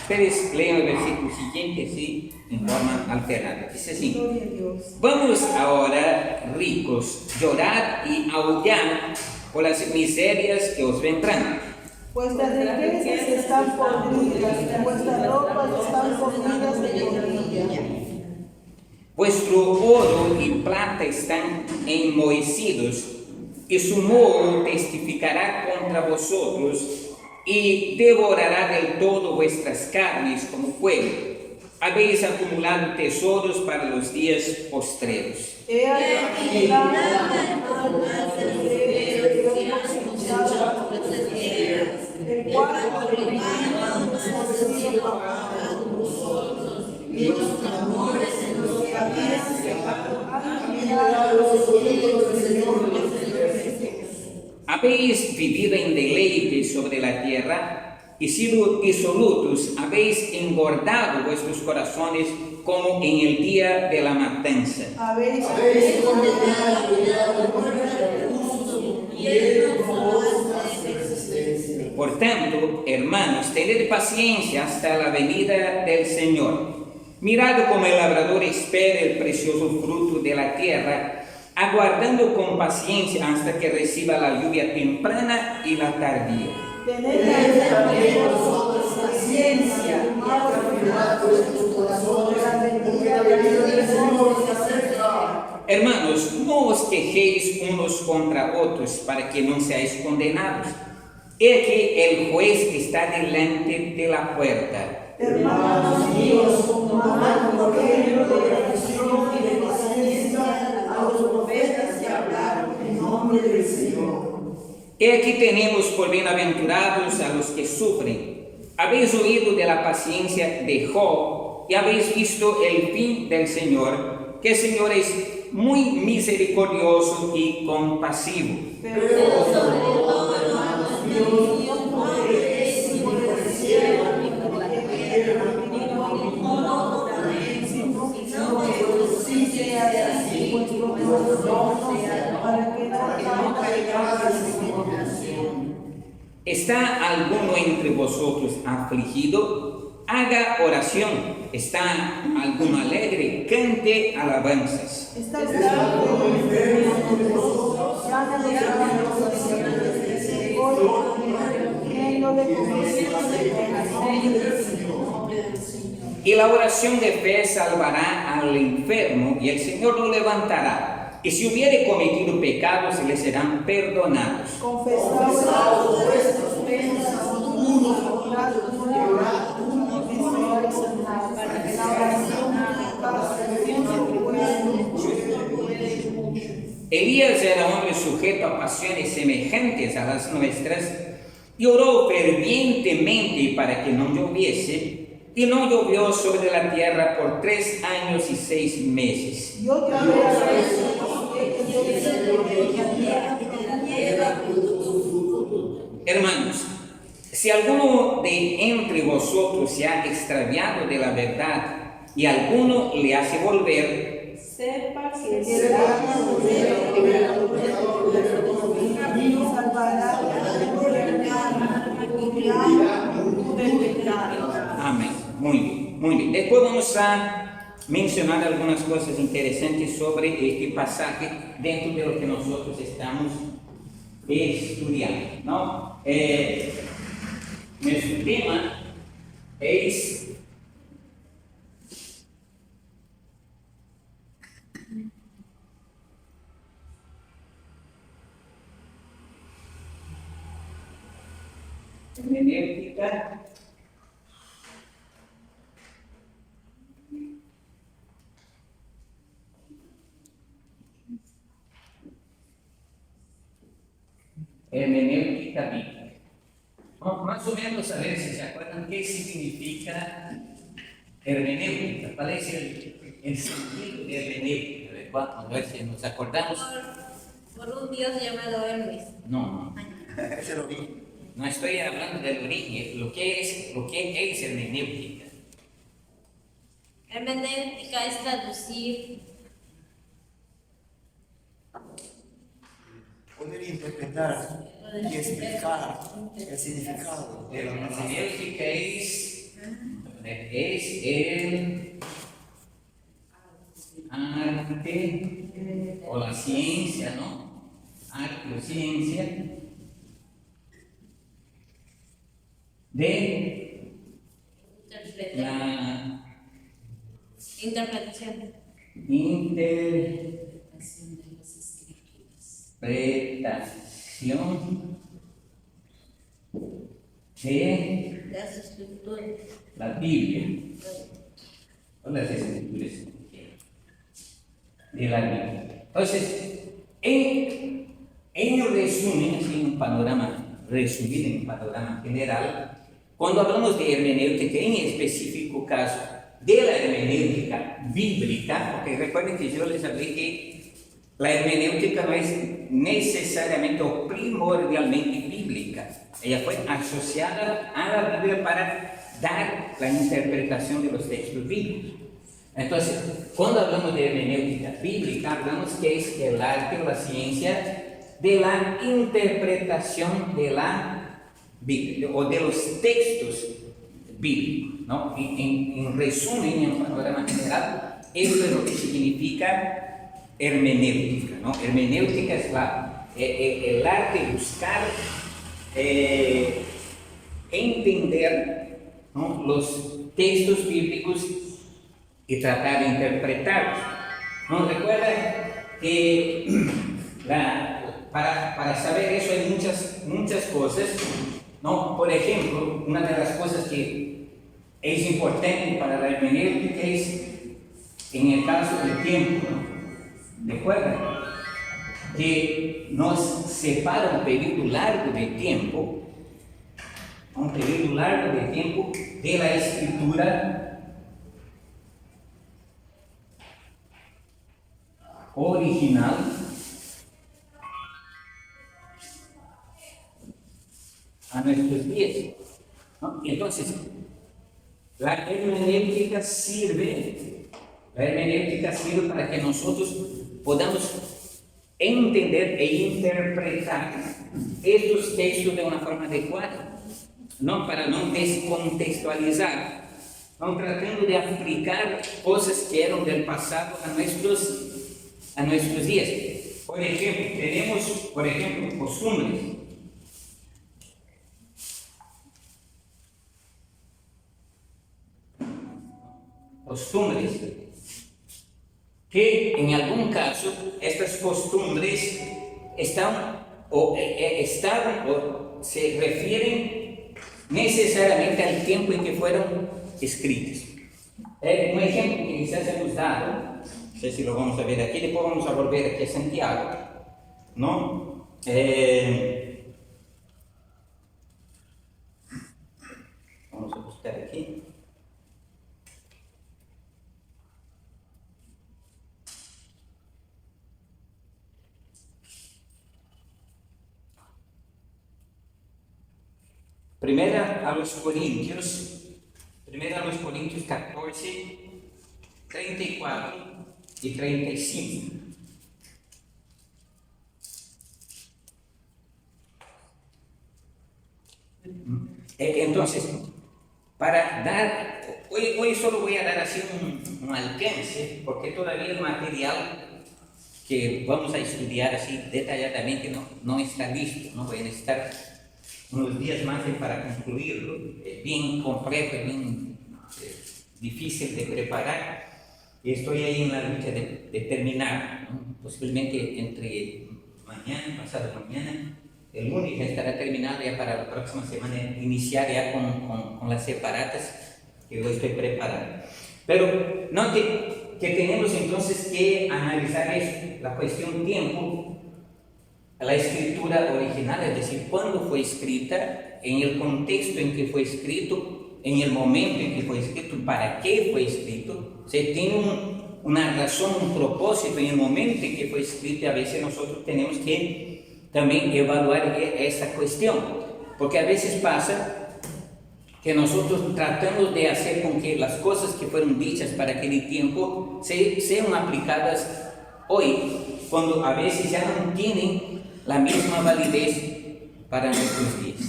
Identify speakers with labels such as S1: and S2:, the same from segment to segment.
S1: Ustedes lean el versículo siguiente así, en forma alternada. Dice así:
S2: Gloria a Dios.
S1: vamos ahora, ricos, llorad y aullad por las miserias que os vendrán.
S2: Vuestras riquezas están podridas, vuestras ropas están comidas de polilla.
S1: Vuestro oro y plata están enmohecidos, y su moho testificará contra vosotros, y devorará del todo vuestras carnes como fuego. Habéis acumulado tesoros para los días postreros.
S2: He aquí el cual y los clamores en los que habían llegado han mirado los oídos del Señor de los ejércitos.
S1: Habéis vivido en deleite sobre la tierra y sido disolutos, habéis engordado vuestros corazones como en el día de la matanza.
S2: Habéis
S3: condenado recursos y él como vuestra existencia.
S1: Por tanto, hermanos, tened paciencia hasta la venida del Señor. Mirad como el labrador espera el precioso fruto de la tierra, aguardando con paciencia hasta que reciba la lluvia temprana y la tardía.
S2: tened también vosotros paciencia, afirmad vuestros corazones, porque la venida del Señor se acerca.
S1: Hermanos, no os quejéis unos contra otros para que no seáis condenados. He aquí el juez está delante de la puerta.
S2: Hermanos míos, tomad por ejemplo de la aflicción y de paciencia a los profetas que hablaron en nombre del Señor.
S1: He aquí tenemos por bienaventurados a los que sufren. Habéis oído de la paciencia de Job y habéis visto el fin del Señor, que el Señor es muy misericordioso y compasivo.
S2: Pero sobre todo, hermanos míos, no creéis ni por el cielo, ni por la tierra, ni por ningún otro también, sino que conociste así vuestro corazón, para que no caigáis en condenación.
S1: ¿Está alguno entre vosotros afligido? Haga oración. ¿Está alguno alegre? Cante alabanzas.
S2: Está claro que entre vosotros sana de
S1: Y la oración de fe salvará al enfermo y el Señor lo levantará. Y si hubiere cometido pecados, le serán perdonados.
S2: confesaos vuestros penas unos con otros y orad unos por otros para que la oración puede mucho.
S1: Elías era hombre sujeto a pasiones semejantes a las nuestras y oró fervientemente para que no lloviese, y no llovió sobre la tierra por 3 años y 6 meses.
S2: Y otra vez
S1: Hermanos, si alguno de entre vosotros se ha extraviado de la verdad y alguno le hace volver,
S2: sepa que será
S1: amén. Muy bien, muy bien. Después vamos a mencionar algunas cosas interesantes sobre este pasaje dentro de lo que nosotros estamos estudiando, ¿no? Nuestro tema es hermenéutica bíblica. Más o menos, a ver si se acuerdan qué significa hermenéutica. ¿Cuál es el sentido de hermenéutica? A ver si nos acordamos.
S4: Por un dios llamado Hermes.
S1: No, no estoy hablando del origen, lo que es hermenéutica.
S4: Hermenéutica es traducir,
S3: Poder interpretar y explicar el significado.
S1: La hermenéutica es es el arte o la ciencia, ¿no? Arte o ciencia de la
S4: Interpretación.
S1: interpretación de
S4: Las escrituras.
S1: la Biblia, o las escrituras de la Biblia. Entonces, en resumen, así en un panorama resumido, en un panorama general, cuando hablamos de hermenéutica, en específico caso de la hermenéutica bíblica, porque recuerden que yo les hablé que la hermenéutica no es necesariamente o primordialmente bíblica, ella fue asociada a la Biblia para dar la interpretación de los textos bíblicos. Entonces, cuando hablamos de hermenéutica bíblica, hablamos que es el arte o la ciencia de la interpretación de la Biblia o de los textos bíblicos, ¿no? En resumen, en panorama general, esto es lo que significa hermenéutica, ¿no? Hermenéutica es el arte de buscar entender, ¿no?, los textos bíblicos y tratar de interpretarlos. ¿No? Recuerda que para saber eso hay muchas cosas, ¿no? Por ejemplo, una de las cosas que es importante para la hermenéutica es en el caso del tiempo, ¿no? Recuerda que nos separa un periodo largo de tiempo, de la escritura original a nuestros días, ¿no? Entonces, la hermenéutica sirve para que nosotros podamos entender e interpretar estos textos de una forma adecuada, no para no descontextualizar, no tratando de aplicar cosas que eran del pasado a nuestros días. Por ejemplo, tenemos, costumbres. Que en algún caso estas costumbres estaban o se refieren necesariamente al tiempo en que fueron escritas. Un ejemplo que quizás hemos dado, no sé si lo vamos a ver aquí, después vamos a volver aquí a Santiago, ¿no? Vamos a buscar aquí. Primera a los Corintios 14, 34 y 35. Entonces, para dar, hoy solo voy a dar así un alcance, porque todavía el material que vamos a estudiar así detalladamente no está listo, no voy a necesitar unos días más para concluirlo. Es bien complejo, bien difícil de preparar, y estoy ahí en la lucha de terminar, ¿no? Posiblemente entre mañana, pasado mañana, el lunes ya estará terminado, ya para la próxima semana iniciar ya con las separatas que yo estoy preparando. Pero note que tenemos entonces que analizar eso, la cuestión tiempo, la escritura original, es decir, cuándo fue escrita, en el contexto en que fue escrito, en el momento en que fue escrito, para qué fue escrito. O sea, tiene una razón, un propósito en el momento en que fue escrito, y a veces nosotros tenemos que también evaluar esa cuestión, porque a veces pasa que nosotros tratamos de hacer con que las cosas que fueron dichas para aquel tiempo sean aplicadas hoy, cuando a veces ya no tienen la misma validez para nuestros días,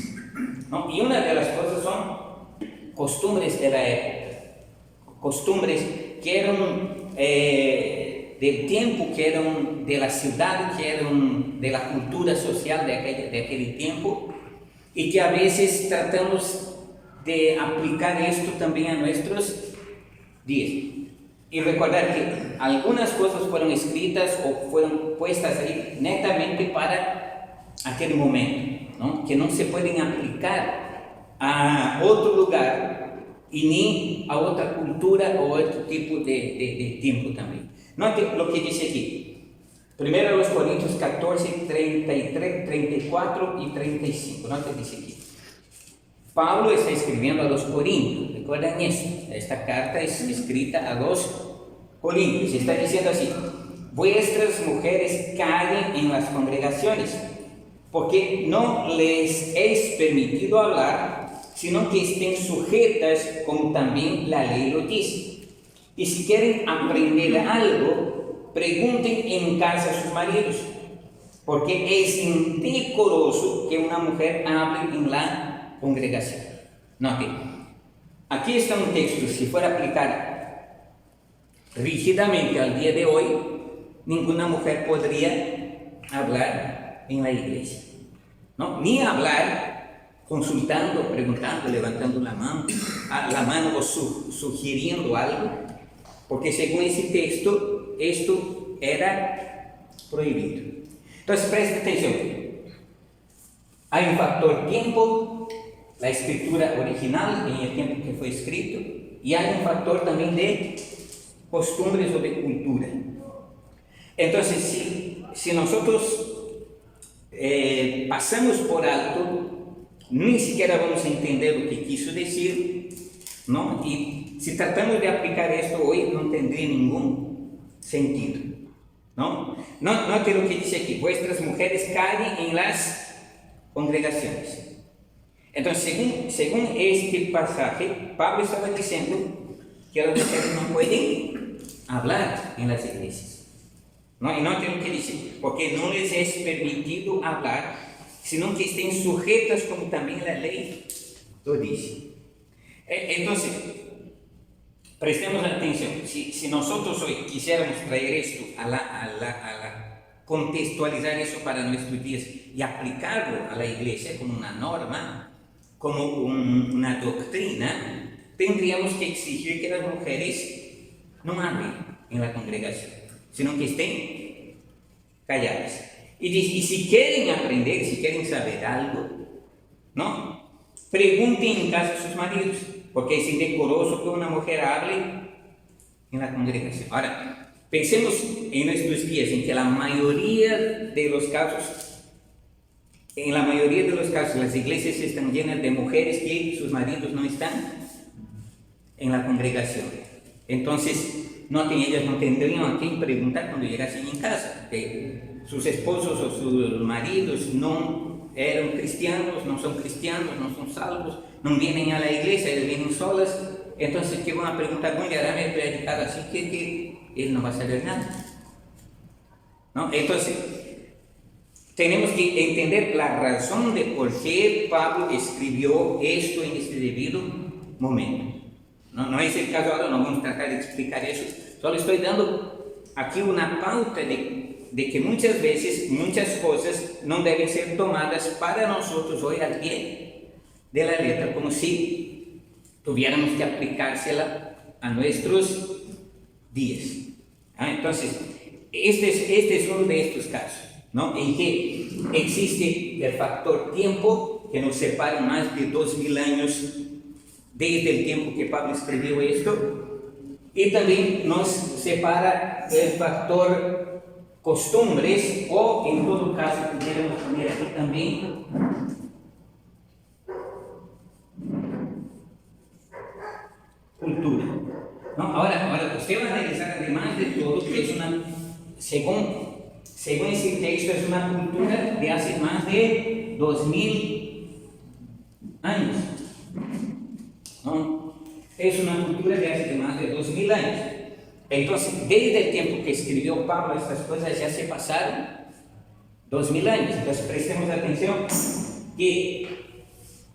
S1: ¿no? Y una de las cosas son costumbres de la época. costumbres que eran del tiempo, que eran de la ciudad, que eran de la cultura social de aquel tiempo, y que a veces tratamos de aplicar esto también a nuestros días. Y recordar que algunas cosas fueron escritas o fueron puestas ahí netamente para aquel momento, ¿no? Que no se pueden aplicar a otro lugar y ni a otra cultura o otro tipo de tiempo también. Note lo que dice aquí. Primero los Corintios 14, 33, 34 y 35. Note dice aquí. Pablo está escribiendo a los Corintios, recuerden eso, esta carta es escrita a los Corintios, está diciendo así: vuestras mujeres callen en las congregaciones, porque no les es permitido hablar, sino que estén sujetas como también la ley lo dice. Y si quieren aprender algo, pregunten en casa a sus maridos, porque es indecoroso que una mujer hable en la congregación. Note, aquí está un texto. Si fuera a aplicar rígidamente al día de hoy, ninguna mujer podría hablar en la iglesia, ¿no? Ni hablar consultando, preguntando, levantando la mano o sugiriendo algo, porque según ese texto, esto era prohibido. Entonces, preste atención. Hay un factor tiempo, la escritura original en el tiempo que fue escrito, y hay un factor también de costumbres o de cultura. Entonces, si nosotros pasamos por alto, ni siquiera vamos a entender lo que quiso decir, ¿no? Y si tratamos de aplicar esto hoy, no tendría ningún sentido, ¿no? Note lo que dice aquí: vuestras mujeres callen en las congregaciones. Entonces, según este pasaje, Pablo estaba diciendo que las mujeres no pueden hablar en las iglesias, ¿no? Y no tengo que decir, porque no les es permitido hablar, sino que estén sujetas como también la ley lo dice. Entonces, prestemos atención. Si nosotros hoy quisiéramos traer esto contextualizar eso para nuestros días y aplicarlo a la iglesia como una norma, como una doctrina, tendríamos que exigir que las mujeres no hablen en la congregación, sino que estén calladas. Y si quieren aprender, si quieren saber algo, ¿no? Pregunten en casa a sus maridos, porque es indecoroso que una mujer hable en la congregación. Ahora, pensemos en nuestros días en que en la mayoría de los casos las iglesias están llenas de mujeres que sus maridos no están en la congregación. Entonces, ellas no tendrían a quién preguntar cuando llegasen en casa, que sus esposos o sus maridos no eran cristianos, no son cristianos, no son salvos, no vienen a la iglesia, ellos vienen solas. Entonces, ¿qué van a preguntar? Bueno, ya me he predicado así que él no va a saber nada, ¿no? Entonces, tenemos que entender la razón de por qué Pablo escribió esto en este debido momento. No es el caso ahora, no vamos a tratar de explicar eso. Solo estoy dando aquí una pauta de que muchas veces, muchas cosas no deben ser tomadas para nosotros hoy al pie de la letra, como si tuviéramos que aplicársela a nuestros días. Entonces, este es uno de estos casos, ¿no? En que existe el factor tiempo que nos separa más de 2000 años desde el tiempo que Pablo escribió esto, y también nos separa el factor costumbres, o en todo caso pudiéramos poner aquí también cultura, ¿no? Ahora usted va a analizar además de todo que es según ese texto, es una cultura de hace más de 2000 años, ¿no? Es una cultura de hace más de 2000 años. Entonces, desde el tiempo que escribió Pablo estas cosas ya se pasaron 2000 años. Entonces, prestemos atención que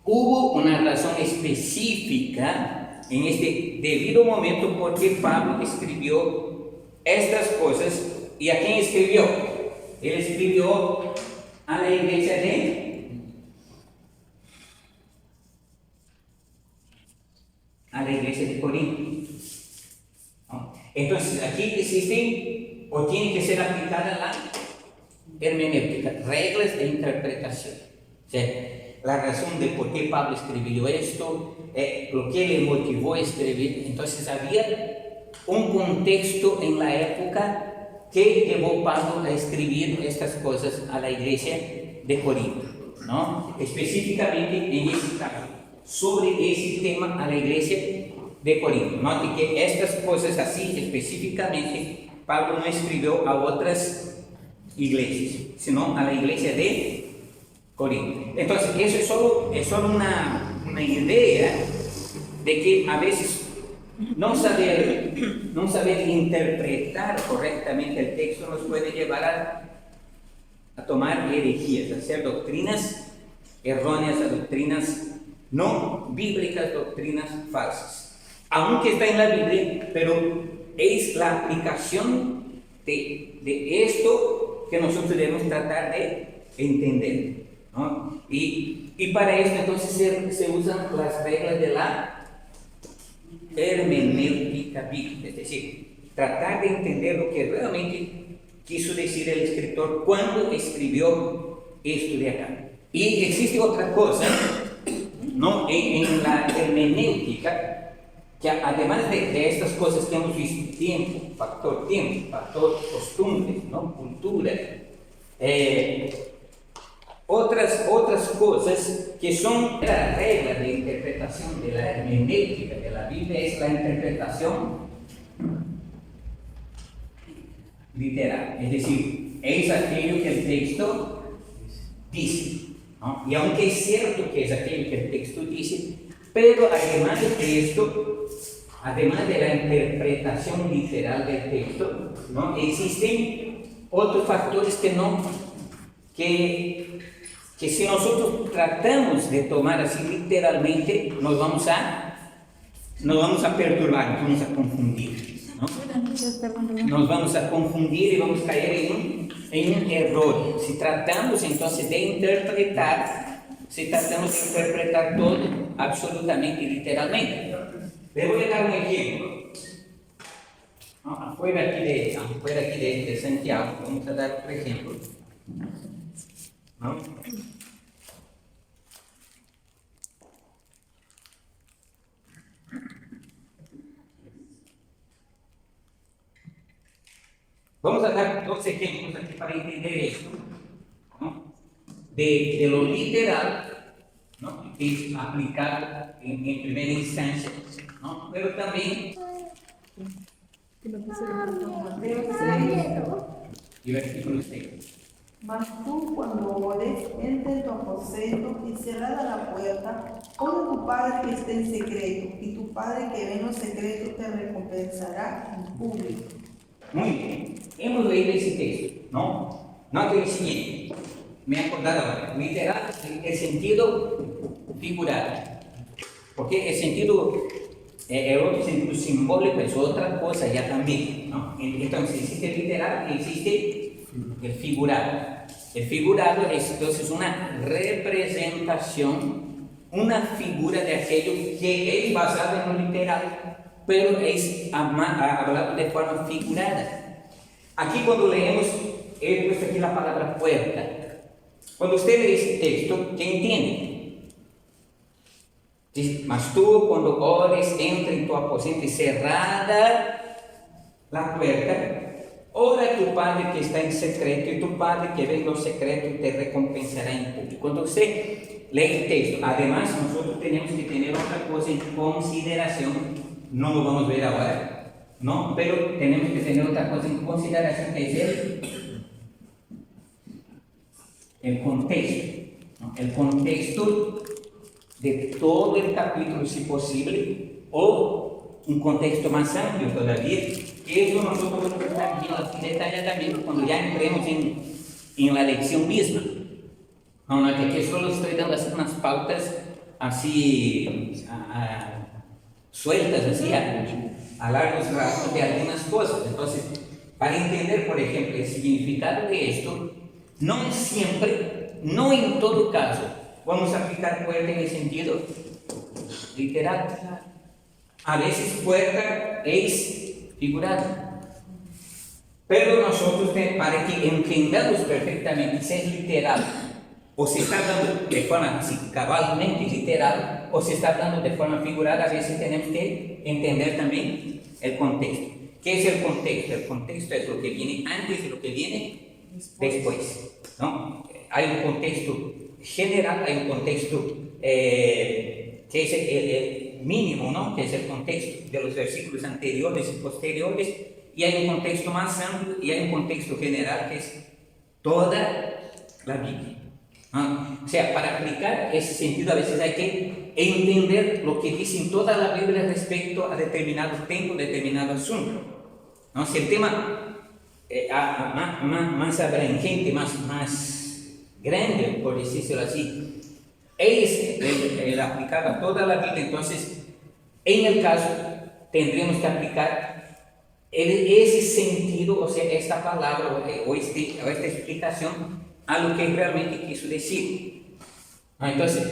S1: hubo una razón específica en este debido momento por qué Pablo escribió estas cosas. ¿Y a quién escribió? Él escribió a la iglesia de Corinto. ¿No? Entonces, aquí existen o tiene que ser aplicada la hermenéutica, reglas de interpretación. O sea, la razón de por qué Pablo escribió esto, lo que le motivó a escribir. Entonces, había un contexto en la época que llevó Pablo a escribir estas cosas a la iglesia de Corinto, ¿no? Específicamente en este caso, sobre ese tema a la iglesia de Corinto. Note que estas cosas así específicamente Pablo no escribió a otras iglesias, sino a la iglesia de Corinto. Entonces, eso es solo una idea de que a veces no saber interpretar correctamente el texto nos puede llevar a tomar herejías, a hacer doctrinas erróneas, a doctrinas no bíblicas, doctrinas falsas. Aunque está en la Biblia, pero es la aplicación de esto que nosotros debemos tratar de entender, ¿no? Y para esto entonces se usan las reglas de la hermenéutica bíblica, es decir, tratar de entender lo que realmente quiso decir el escritor cuando escribió esto de acá. Y existe otra cosa, ¿no? En la hermenéutica, que además de estas cosas que hemos visto, tiempo, factor costumbres, ¿no? Cultura, otras cosas que son la regla de interpretación de la hermenéutica de la Biblia, es la interpretación literal, es decir, es aquello que el texto dice, ¿no? Y aunque es cierto que es aquello que el texto dice, pero además de esto, además de la interpretación literal del texto, ¿no? Existen otros factores que si nosotros tratamos de tomar así literalmente, nos vamos a perturbar, nos vamos a confundir, ¿no? Nos vamos a confundir y vamos a caer en un error. Si tratamos entonces de interpretar todo absolutamente literalmente. Le voy a dar un ejemplo. ¿No? Afuera aquí de Santiago, vamos a dar otro ejemplo, ¿no? Vamos a dar dos ejemplos aquí para entender esto, ¿no? De lo literal, ¿no? Que es aplicado en primera instancia, ¿no? Pero también y versículo 6.
S2: Mas tú, cuando ores, entra en tu aposento y cerrada la puerta, ora a tu Padre que está en secreto, y tu Padre que ve en lo secreto te recompensará en público.
S1: Muy bien, hemos leído ese texto, ¿no? Note el siguiente, me he acordado ahora, literal, el sentido figurado, porque el otro sentido simbólico es otra cosa ya también, ¿no? Entonces existe el literal y existe el figurado. El figurado es entonces una representación, una figura de aquello que es basado en lo literal, pero es hablado de forma figurada. Aquí cuando leemos, he puesto aquí la palabra puerta. Cuando usted lee ese texto, ¿qué entiende? Dice, mas tú cuando ores, entra en tu aposento y cerrada la puerta, ora a tu Padre que está en secreto, y tu Padre que ve en lo secreto te recompensará en público. Cuando usted lee el texto, además nosotros tenemos que tener otra cosa en consideración. No lo vamos a ver ahora, ¿no? Pero tenemos que tener otra cosa en consideración, que es el contexto, ¿no? El contexto de todo el capítulo, si posible, o un contexto más amplio todavía, que eso nosotros vamos a estar viendo detalladamente cuando ya entremos en la lección misma. No, que solo estoy dando así unas pautas así sueltas así a largos rasgos de algunas cosas. Entonces, para entender, por ejemplo, el significado de esto, no es siempre, no en todo caso, vamos a aplicar puerta en el sentido literal. A veces puerta es figurada. Pero nosotros, para que entendamos perfectamente si es literal, o se está hablando de forma así, cabalmente literal, o se está hablando de forma figurada, a veces tenemos que entender también el contexto. ¿Qué es el contexto? El contexto es lo que viene antes y lo que viene después, ¿no? Hay un contexto general, hay un contexto que es el mínimo, ¿no? Que es el contexto de los versículos anteriores y posteriores, y hay un contexto más amplio y hay un contexto general que es toda la Biblia. O sea, para aplicar ese sentido a veces hay que entender lo que dice en toda la Biblia respecto a determinado tiempo, determinado asunto, ¿no? Si el tema más abrangente, más grande, por decirlo así, es el aplicar a toda la Biblia, entonces en el caso tendríamos que aplicar ese sentido, o sea, esta palabra o esta explicación a lo que realmente quiso decir. Entonces,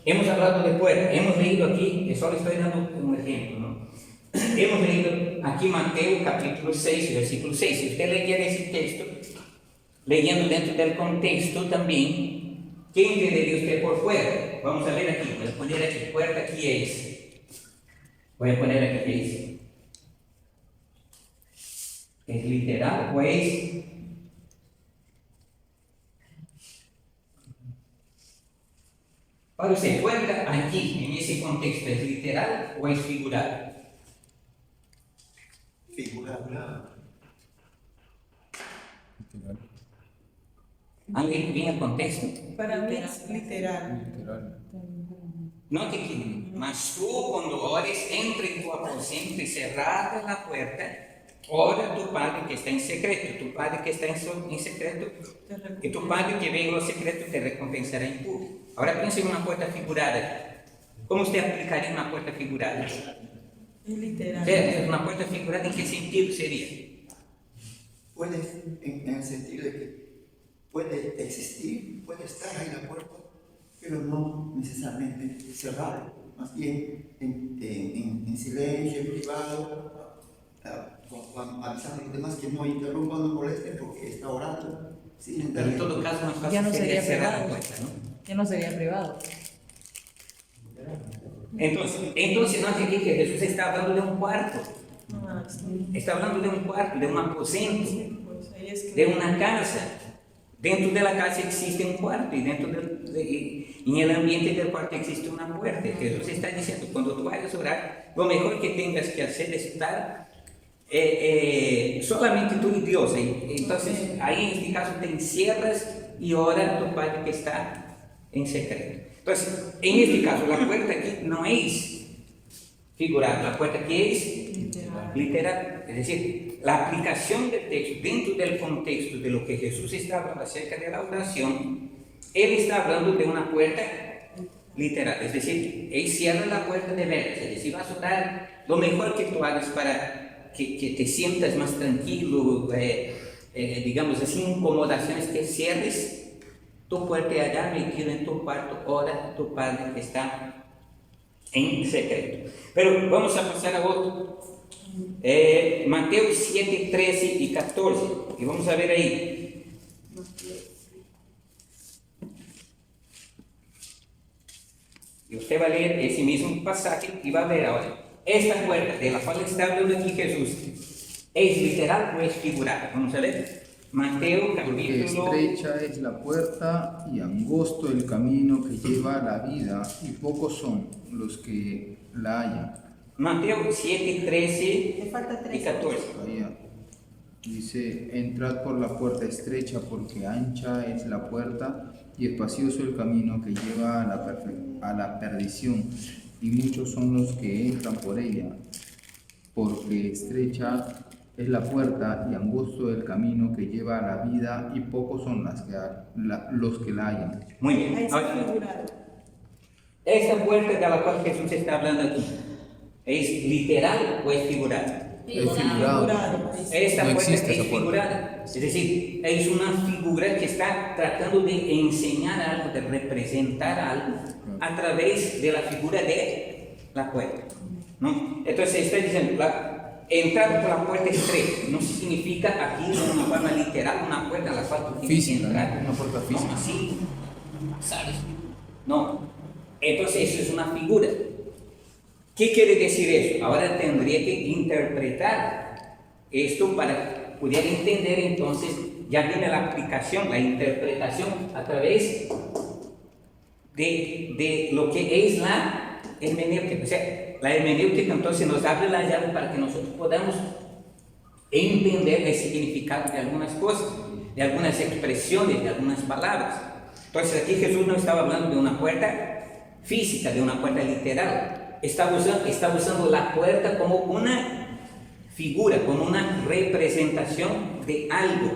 S1: hemos hablado de puerta, hemos leído aquí, solo estoy dando un ejemplo, ¿no? Hemos leído aquí Mateo capítulo 6, versículo 6. Si usted leyera ese texto, leyendo dentro del contexto también, ¿qué entendería usted por fuera? Vamos a ver aquí, voy a poner aquí, puerta aquí es. Voy a poner aquí qué es. ¿Es literal o es? Para usted, puerta aquí, en ese contexto, ¿es literal o es figurado?
S3: Figurado.
S1: ¿Han leído bien el contexto?
S2: Para mí es literal.
S1: Note que, mas tú cuando ores, entra en tu aposento y cerrada la puerta, ora a tu Padre que está en secreto, tu Padre que está en secreto, y tu Padre que ve en lo secreto te recompensará en público. Ahora piensa en una puerta figurada. ¿Cómo usted aplicaría una puerta figurada?
S2: Es literal.
S1: ¿Una puerta figurada en qué sentido sería?
S3: Puede, en el sentido de que puede existir, puede estar ahí la puerta, pero no necesariamente cerrada, más bien en silencio, en privado, avisando a los demás que no interrumpan, no molesten porque está orando.
S1: Pero en todo caso más fácil
S2: Ya no
S1: sería
S2: sería
S1: cerrar la
S2: privado.
S1: puerta, ¿no?
S2: Ya no sería privado.
S1: Entonces no te que Jesús está hablando de un cuarto,
S2: Sí.
S1: está hablando de un cuarto, de un aposento,
S2: Pues ahí es
S1: de una casa. Dentro de la casa existe un cuarto y en el ambiente del cuarto existe una puerta. Jesús está diciendo, cuando tú vayas a orar, lo mejor que tengas que hacer es estar solamente tú y Dios. Entonces ahí en este caso te encierras y ora a tu Padre que está en secreto. Entonces, en este caso, la puerta aquí no es figurada, la puerta aquí es literal. Es decir, la aplicación del texto dentro del contexto de lo que Jesús está hablando acerca de la oración, Él está hablando de una puerta literal. Es decir, Él cierra la puerta de veras. Es decir, vas a orar, lo mejor que tú hagas para que te sientas más tranquilo, digamos así, incomodaciones, que cierres tu puerta allá, metido en tu cuarto, ora a tu Padre que está en secreto. Pero vamos a pasar a otro. Mateo 7, 13 y 14. Y vamos a ver ahí. Y usted va a leer ese mismo pasaje y va a ver ahora. Esta puerta de la cual está hablando aquí Jesús, ¿es literal o es figurada? Vamos a ver. Mateo
S5: Porque
S1: capítulo...
S5: estrecha es la puerta y angosto el camino que lleva a la vida, y pocos son los que la hallan.
S1: Mateo 7, 13
S2: Le falta
S1: y
S2: 3.
S1: 14.
S5: Ahí dice: entrad por la puerta estrecha, porque ancha es la puerta y espacioso el camino que lleva a la perdición, y muchos son los que entran por ella. Porque estrecha es la puerta y angosto el camino que lleva a la vida, y pocos son los que la hallan.
S1: Muy
S2: Ahí
S1: bien.
S2: está
S1: Ahora,
S2: figurado.
S1: esta puerta de la cual Jesús está hablando aquí, ¿Es literal o es figurado?
S5: Es figurado.
S1: Esta
S5: No
S1: puerta
S5: existe esa
S1: es
S5: puerta.
S1: figurada, es decir, es una figura que está tratando de enseñar algo, de representar algo a través de la figura de la puerta, ¿no? Entonces está diciendo, entrar por la puerta estrecha no significa aquí de una forma literal una puerta a la cual tú tienes que
S5: Física,
S1: entrar,
S5: ¿no? Una puerta física.
S1: no, así, ¿sabes? No, entonces eso es una figura. ¿Qué quiere decir eso? Ahora tendría que interpretar esto para poder entender, entonces ya viene la aplicación, la interpretación a través de lo que es la hermenéutica. O sea, la hermenéutica entonces nos abre la llave para que nosotros podamos entender el significado de algunas cosas, de algunas expresiones, de algunas palabras. Entonces aquí Jesús no estaba hablando de una puerta física, de una puerta literal. Está usando la puerta como una figura, como una representación de algo,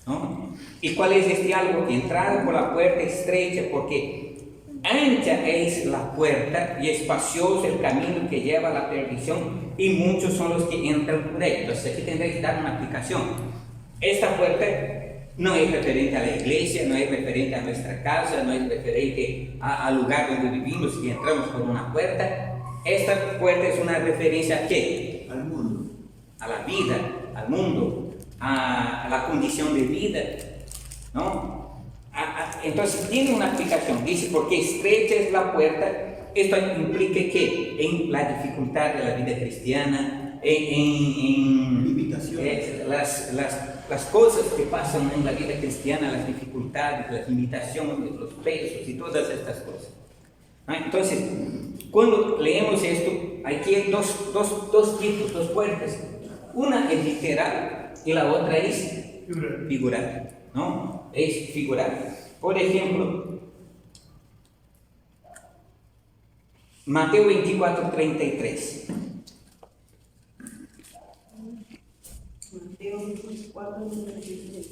S1: ¿no? ¿Y cuál es este algo? Entrar por la puerta estrecha, porque ancha es la puerta y espacioso el camino que lleva a la perdición, y muchos son los que entran por ella. Entonces aquí tendré que dar una aplicación. Esta puerta no es referente a la iglesia, no es referente a nuestra casa, no es referente al lugar donde vivimos y entramos por una puerta. Esta puerta es una referencia ¿a qué?
S3: Al mundo.
S1: A la vida, al mundo, a la condición de vida, ¿no? Entonces tiene una aplicación, dice, porque estrecha es la puerta. Esto implica que en la dificultad de la vida cristiana, en
S3: Limitaciones.
S1: las cosas que pasan en la vida cristiana, las dificultades, las limitaciones, los pesos y todas estas cosas. Entonces, cuando leemos esto, aquí hay dos tipos, dos puertas. Una es literal y la otra es figurada, ¿no? Es figurada. Por ejemplo, Mateo 24:33.
S2: Mateo 24:33.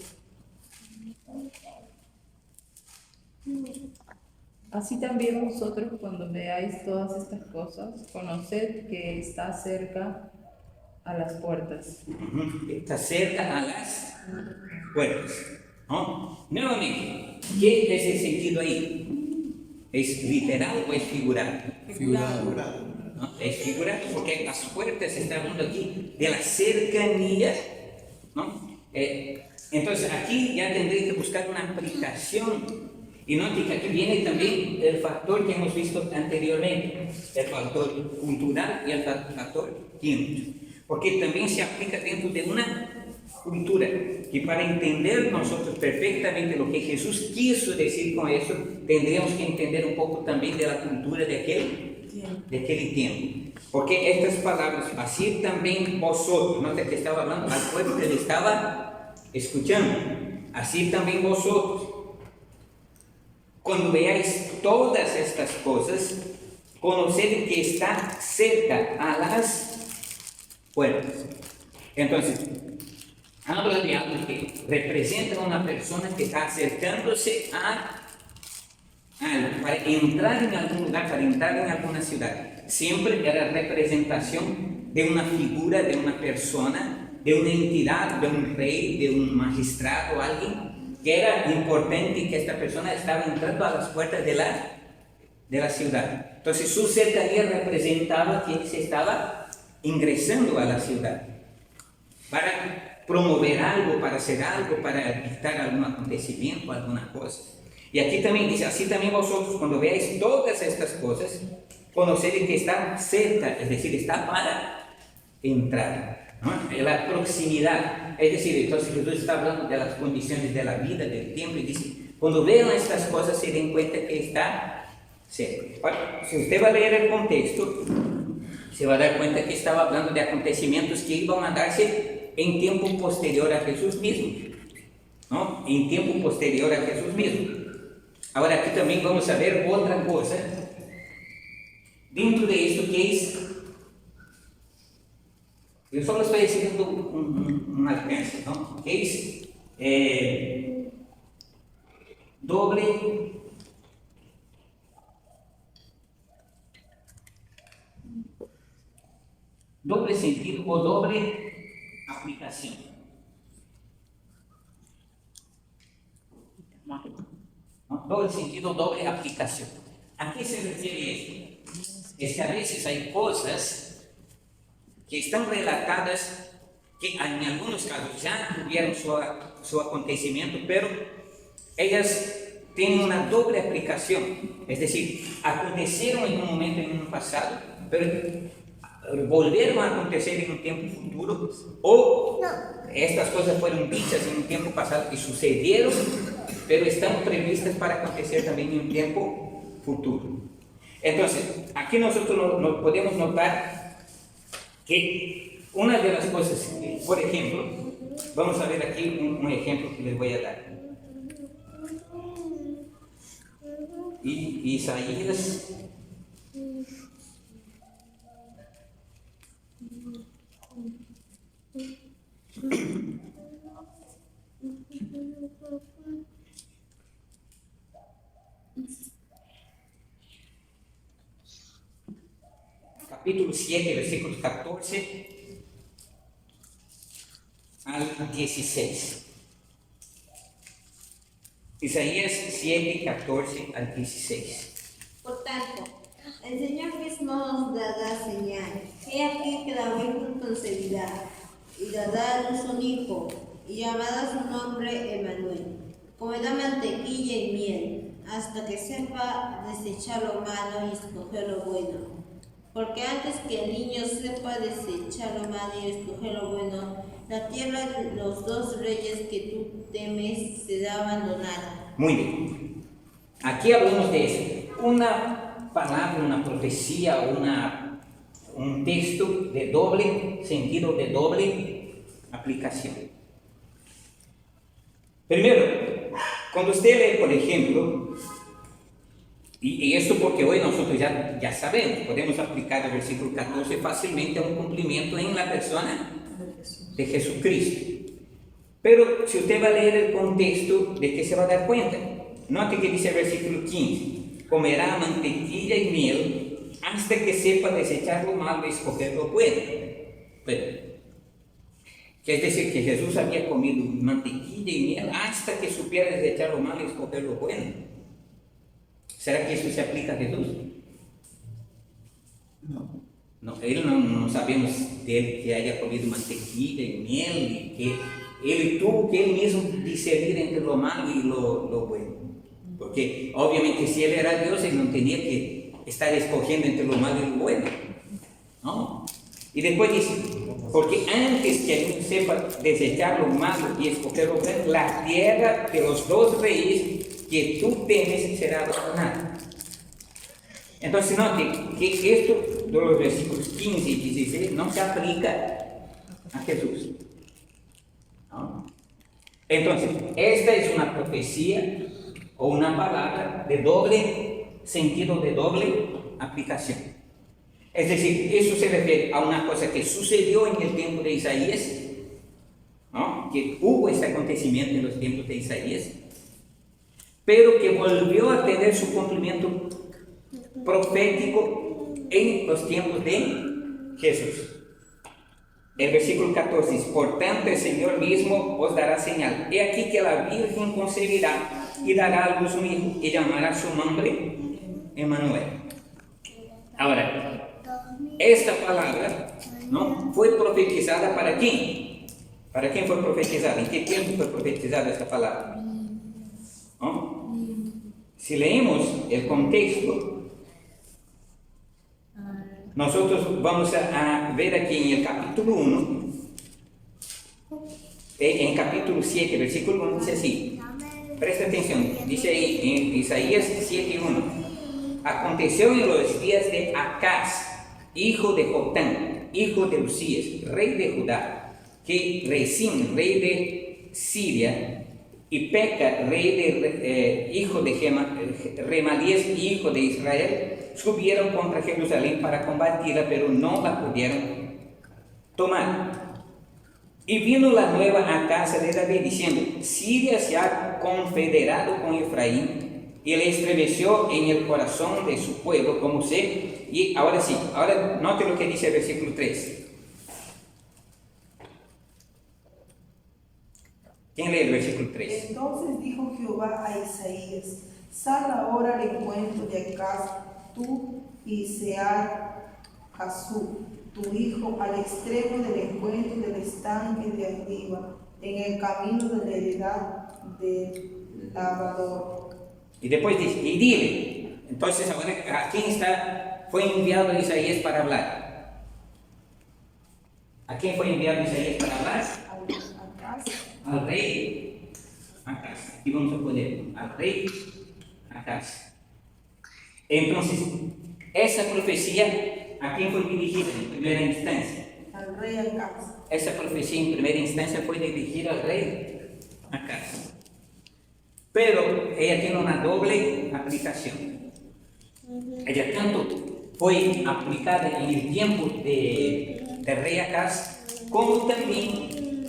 S6: Así también vosotros, cuando veáis todas estas cosas, conoced que está cerca a las puertas.
S1: Está cerca a las puertas, ¿no? Nuevamente, ¿qué es el sentido ahí? ¿Es literal o es figurado?
S5: Figurado.
S1: ¿No? Es figurado porque las puertas se está hablando aquí de la cercanía, ¿no? Entonces aquí ya tendré que buscar una aplicación. Y note que aquí viene también el factor que hemos visto anteriormente, el factor cultural y el factor tiempo, porque también se aplica dentro de una cultura, que para entender nosotros perfectamente lo que Jesús quiso decir con eso, tendríamos que entender un poco también de la cultura de aquel tiempo. Porque estas palabras, así también vosotros, note que estaba hablando al pueblo que le estaba escuchando, así también vosotros, cuando veáis todas estas cosas, conoced que está cerca a las puertas. Entonces, habla de algo que representa a una persona que está acercándose a algo, para entrar en algún lugar, para entrar en alguna ciudad. Siempre era representación de una figura, de una persona, de una entidad, de un rey, de un magistrado, alguien que era importante y que esta persona estaba entrando a las puertas de la ciudad. Entonces su cercanía representaba que se estaba ingresando a la ciudad para promover algo, para hacer algo, para dictar algún acontecimiento, alguna cosa. Y aquí también dice, así también vosotros cuando veáis todas estas cosas, conoced que está cerca, es decir, está para entrar, ¿no? La proximidad. Es decir, entonces Jesús está hablando de las condiciones de la vida, del tiempo, y dice, cuando vean estas cosas se den cuenta que está cerca. Ahora, si usted va a leer el contexto, se va a dar cuenta que estaba hablando de acontecimientos que iban a darse en tiempo posterior a Jesús mismo, ¿no? En tiempo posterior a Jesús mismo. Ahora aquí también vamos a ver otra cosa dentro de esto que es, yo solo estoy haciendo un alcance, ¿no? Que es doble doble sentido o doble aplicación. ¿No? Doble sentido, doble aplicación. ¿A qué se refiere esto? Es que a veces hay cosas que están relatadas que en algunos casos ya tuvieron su acontecimiento, pero ellas tienen una doble aplicación. Es decir, acontecieron en un momento, en un pasado, pero volvieron a acontecer en un tiempo futuro, o estas cosas fueron dichas en un tiempo pasado y sucedieron, pero están previstas para acontecer también en un tiempo futuro. Entonces, aquí nosotros nos podemos notar que una de las cosas, por ejemplo, vamos a ver aquí un ejemplo que les voy a dar. Y Isaías capítulo 7, versículos 14 al 16. Isaías 7, 14 al 16.
S2: Por tanto, el Señor mismo os dará señal. He aquí que la Virgen concebirá y dará a luz un hijo, y llamará su nombre Emmanuel. Comerá mantequilla y miel, hasta que sepa desechar lo malo y escoger lo bueno. Porque antes que el niño sepa desechar lo malo y escoger lo bueno, la tierra de los dos reyes que tú temes será abandonada.
S1: Muy bien. Aquí hablamos de eso. Una palabra, una profecía, un texto de doble sentido, de doble aplicación. Primero, cuando usted lee, por ejemplo, y esto porque hoy nosotros ya sabemos, podemos aplicar el versículo 14 fácilmente a un cumplimiento en la persona de Jesucristo. Pero si usted va a leer el contexto, ¿de qué se va a dar cuenta? Note que dice el versículo 15: comerá mantequilla y miel hasta que sepa desechar lo malo y escoger lo bueno. Pero, es decir, que Jesús había comido mantequilla y miel hasta que supiera desechar lo malo y escoger lo bueno. ¿Será que eso se aplica a Jesús? No, no sabemos de él que haya comido mantequilla y miel, y que él tuvo que él mismo discernir entre lo malo y lo bueno. Porque obviamente si él era Dios, él no tenía que estar escogiendo entre lo malo y lo bueno, ¿no? Y después dice, porque antes que él sepa desechar lo malo y escoger lo bueno, la tierra de los dos reyes que tú temes será abandonada. Entonces note que esto de los versículos 15 y 16 no se aplica a Jesús, ¿no? Entonces, esta es una profecía o una palabra de doble sentido, de doble aplicación. Es decir, eso se refiere a una cosa que sucedió en el tiempo de Isaías, ¿no? Que hubo este acontecimiento en los tiempos de Isaías, pero que volvió a tener su cumplimiento profético en los tiempos de Jesús. El versículo 14 dice: por tanto el Señor mismo os dará señal. He aquí que la Virgen concebirá y dará a luz un hijo y llamará su nombre Emmanuel. Ahora, esta palabra, ¿no?, fue profetizada ¿para quién? ¿Para quién fue profetizada? ¿En qué tiempo fue profetizada esta palabra? ¿No? Si leemos el contexto, nosotros vamos a ver aquí en el capítulo 1, en capítulo 7, versículo 1, dice así. Presta atención, dice ahí en Isaías 7:1: aconteció en los días de Acaz, hijo de Jotán, hijo de Usías, rey de Judá, que Rezín, rey de Siria, y Peca, rey hijo de Remalías, hijo de Israel, subieron contra Jerusalén para combatirla, pero no la pudieron tomar. Y vino la nueva a casa de David diciendo: Siria se ha confederado con Efraín y le estremeció en el corazón de su pueblo, como sé. Y ahora sí, ahora note lo que dice el versículo 3: ¿Quién lee el versículo 3?
S2: Entonces dijo Jehová a Isaías: sal ahora al encuentro de Acaz, tú y Sear-Jasub, tu hijo, al extremo del encuentro del estanque de arriba, en el camino de la heredad del lavador.
S1: Y después dice, y dile. Entonces ahora, ¿a quién fue enviado Isaías para hablar? ¿A quién fue enviado Isaías para hablar?
S2: Acaz.
S1: Al rey Acaz. Y vamos a poner al rey Acaz. Entonces, esa profecía, ¿a quién fue dirigida en primera instancia?
S2: Al rey Acaz.
S1: Esa profecía en primera instancia fue dirigida al rey Acaz. Pero ella tiene una doble aplicación. Ella tanto fue aplicada en el tiempo del rey Acaz, como también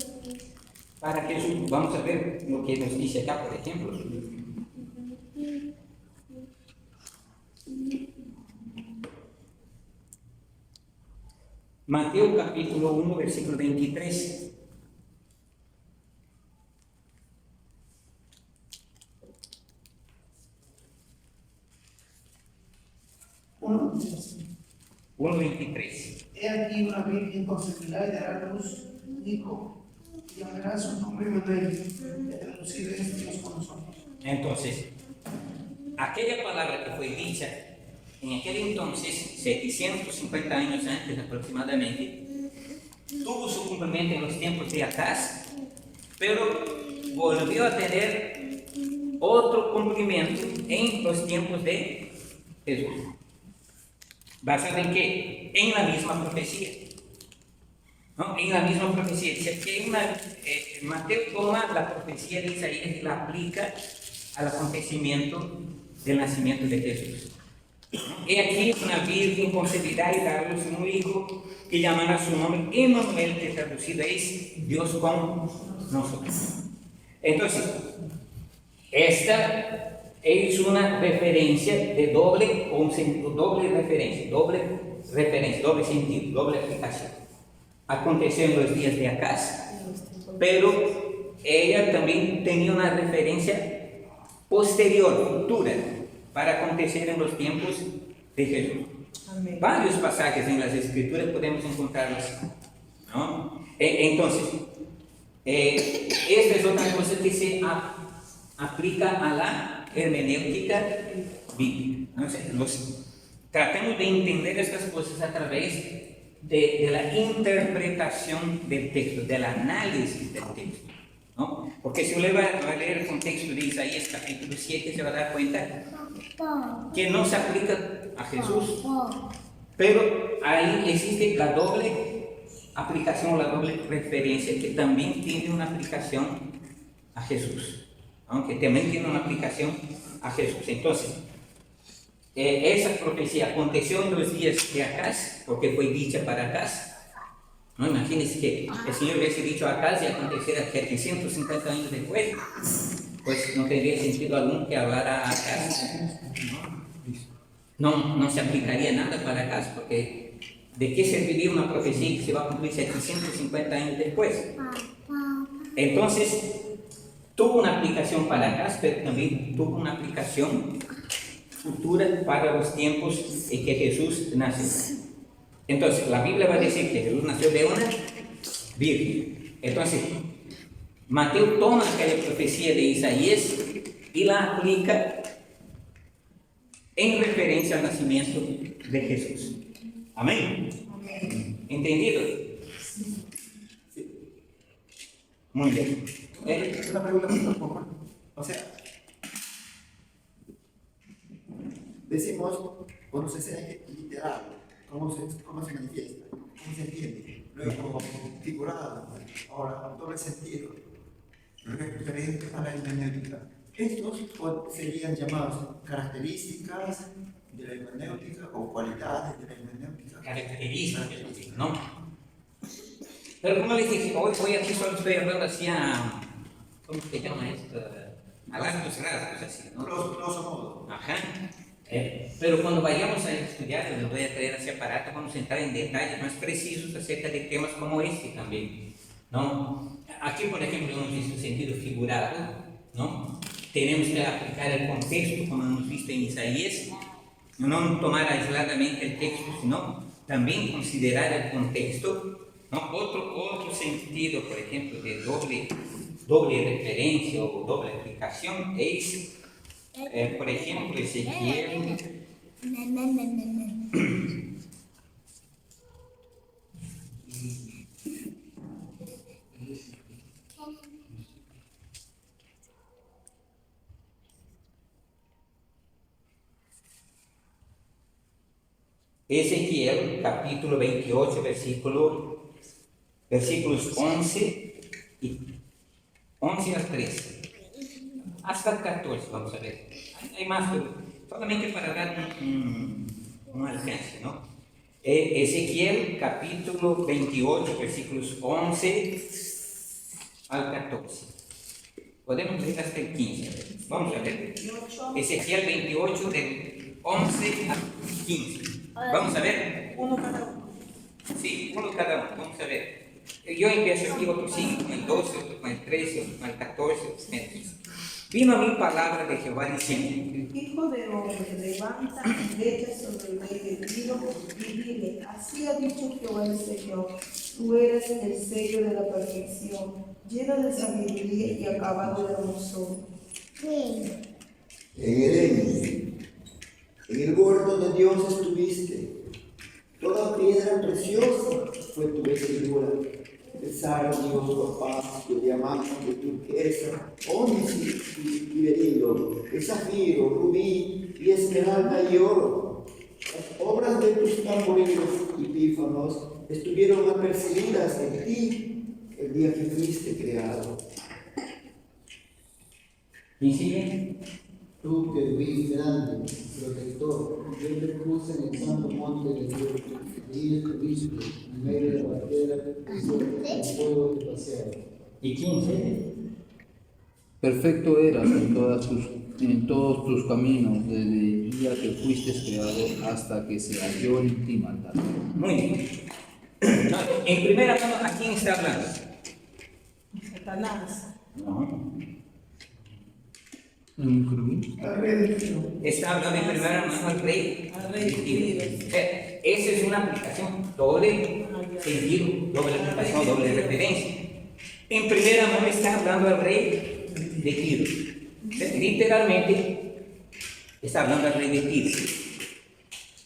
S1: para Jesús. Vamos a ver lo que nos dice acá, por ejemplo. Mateo capítulo 1, versículo 23.
S7: Uno dice así:
S1: 1:23.
S7: He aquí una virgen concebirá y dará a luz un hijo, y llamará su nombre Manuel, que traducido es Dios con nosotros.
S1: Entonces, aquella palabra que fue dicha en aquel entonces, 750 años antes aproximadamente, tuvo su cumplimiento en los tiempos de Acaz, pero volvió a tener otro cumplimiento en los tiempos de Jesús. ¿Basado en qué? En la misma profecía. ¿No? En la misma profecía. Dice que Mateo toma la profecía de Isaías y la aplica al acontecimiento del nacimiento de Jesús. He aquí una virgen concebirá y dará a luz un hijo, que llamará su nombre Emmanuel, que traducido es Dios con nosotros. Entonces, esta es una referencia de doble referencia, doble sentido, doble aplicación. Aconteció en los días de Acaz, pero ella también tenía una referencia posterior, futura, para acontecer en los tiempos de Jesús.
S2: Amén.
S1: Varios pasajes en las Escrituras podemos encontrarlos, ¿no? Entonces, esta es otra cosa que se aplica a la hermenéutica bíblica. ¿No? Tratamos de entender estas cosas a través de la interpretación del texto, del análisis del texto, ¿no? Porque si uno va a leer el contexto de Isaías capítulo 7, se va a dar cuenta que no se aplica a Jesús, pero ahí existe la doble aplicación, la doble referencia, que también tiene una aplicación a Jesús, aunque también tiene una aplicación a Jesús. Entonces, esa profecía aconteció en los días de Acaz, porque fue dicha para Acaz. No, imagínense que el Señor hubiese dicho a Acaz y aconteciera 750 años después, pues no tendría sentido algún que hablara a Acaz. No se aplicaría nada para Acaz, porque ¿de qué serviría una profecía que se va a cumplir 750 años después? Entonces, tuvo una aplicación para Acaz, pero también tuvo una aplicación futura para los tiempos en que Jesús nació. Entonces, la Biblia va a decir que Jesús nació de una virgen. Entonces, Mateo toma aquella profecía de Isaías y la aplica en referencia al nacimiento de Jesús. Amén.
S2: Amén.
S1: ¿Entendido? Muy bien.
S3: Una pregunta muy poco. O sea, decimos, cuando se hace literal, ¿cómo se manifiesta? ¿Cómo se entiende? Luego, figurado, ahora, doble sentido, referente a la hermenéutica. Estos serían llamados características de la hermenéutica o cualidades de la hermenéutica.
S1: Características, ¿no? Pero como les dije, hoy aquí solo estoy hablando así a, ¿cómo se llama esto? A largos rasgos, así, ¿no?
S3: Grosso modo.
S1: Ajá. Pero cuando vayamos a estudiar, les voy a traer ese aparato, vamos a entrar en detalles más precisos acerca de temas como este también, ¿no? Aquí, por ejemplo, hemos visto sentido figurado, ¿no? Tenemos que aplicar el contexto, como hemos visto en Isaías, no tomar aisladamente el texto, sino también considerar el contexto, ¿no? Otro sentido, por ejemplo, de doble referencia o doble aplicación es, por ejemplo, Ezequiel. Ezequiel, capítulo 28, versículos 11 al 13. Hasta el 14, vamos a ver. Hay más, pero solamente para dar un alcance, ¿no? Ezequiel, capítulo 28, versículos 11 al 14. Podemos leer hasta el 15. Vamos a ver. Ezequiel 28, del 11 al 15. Vamos a ver.
S2: Uno cada uno.
S1: Sí, uno cada uno. Vamos a ver. Yo empiezo aquí, otro sigue con el 12, otro con el 13, otro con el 14, otro con el 15. Vino a mí palabra de Jehová diciendo:
S2: Hijo de hombre, levanta y echa sobre el rey de Tiro y dile, así ha dicho Jehová el Señor, tú eres el sello de la perfección, lleno de sabiduría y acabado de hermosura.
S3: En el huerto de Dios estuviste, toda piedra preciosa fue tu vestidura, de sardio, topacio, diamante, turquesa, ónice y berilo, de zafiro, rubí y esmeralda y oro. Las obras de tus tamboriles y pífanos estuvieron apercibidas en ti el día que fuiste creado.
S1: ¿Y sigue?
S8: Tú, querubín grande, protector, yo te puse en el santo monte de Dios, y estuviste en medio de la piedra, y sobre el fuego te paseaba.
S1: ¿Y 15?
S5: Perfecto eras en todos tus caminos, desde el día que fuiste creado hasta que se halló en ti maldad.
S1: Muy bien. No, en primera mano, ¿a quién está hablando?
S2: Satanás.
S1: No.
S5: ¿Un querubín?
S7: Al rey del Tiro.
S1: Está hablando en primera mano al rey.
S2: Al rey de Tiro.
S1: Esa es una aplicación doble sentido, doble aplicación, doble referencia. En primera mano está hablando al rey de Tiro. Literalmente está hablando al rey de Tiro,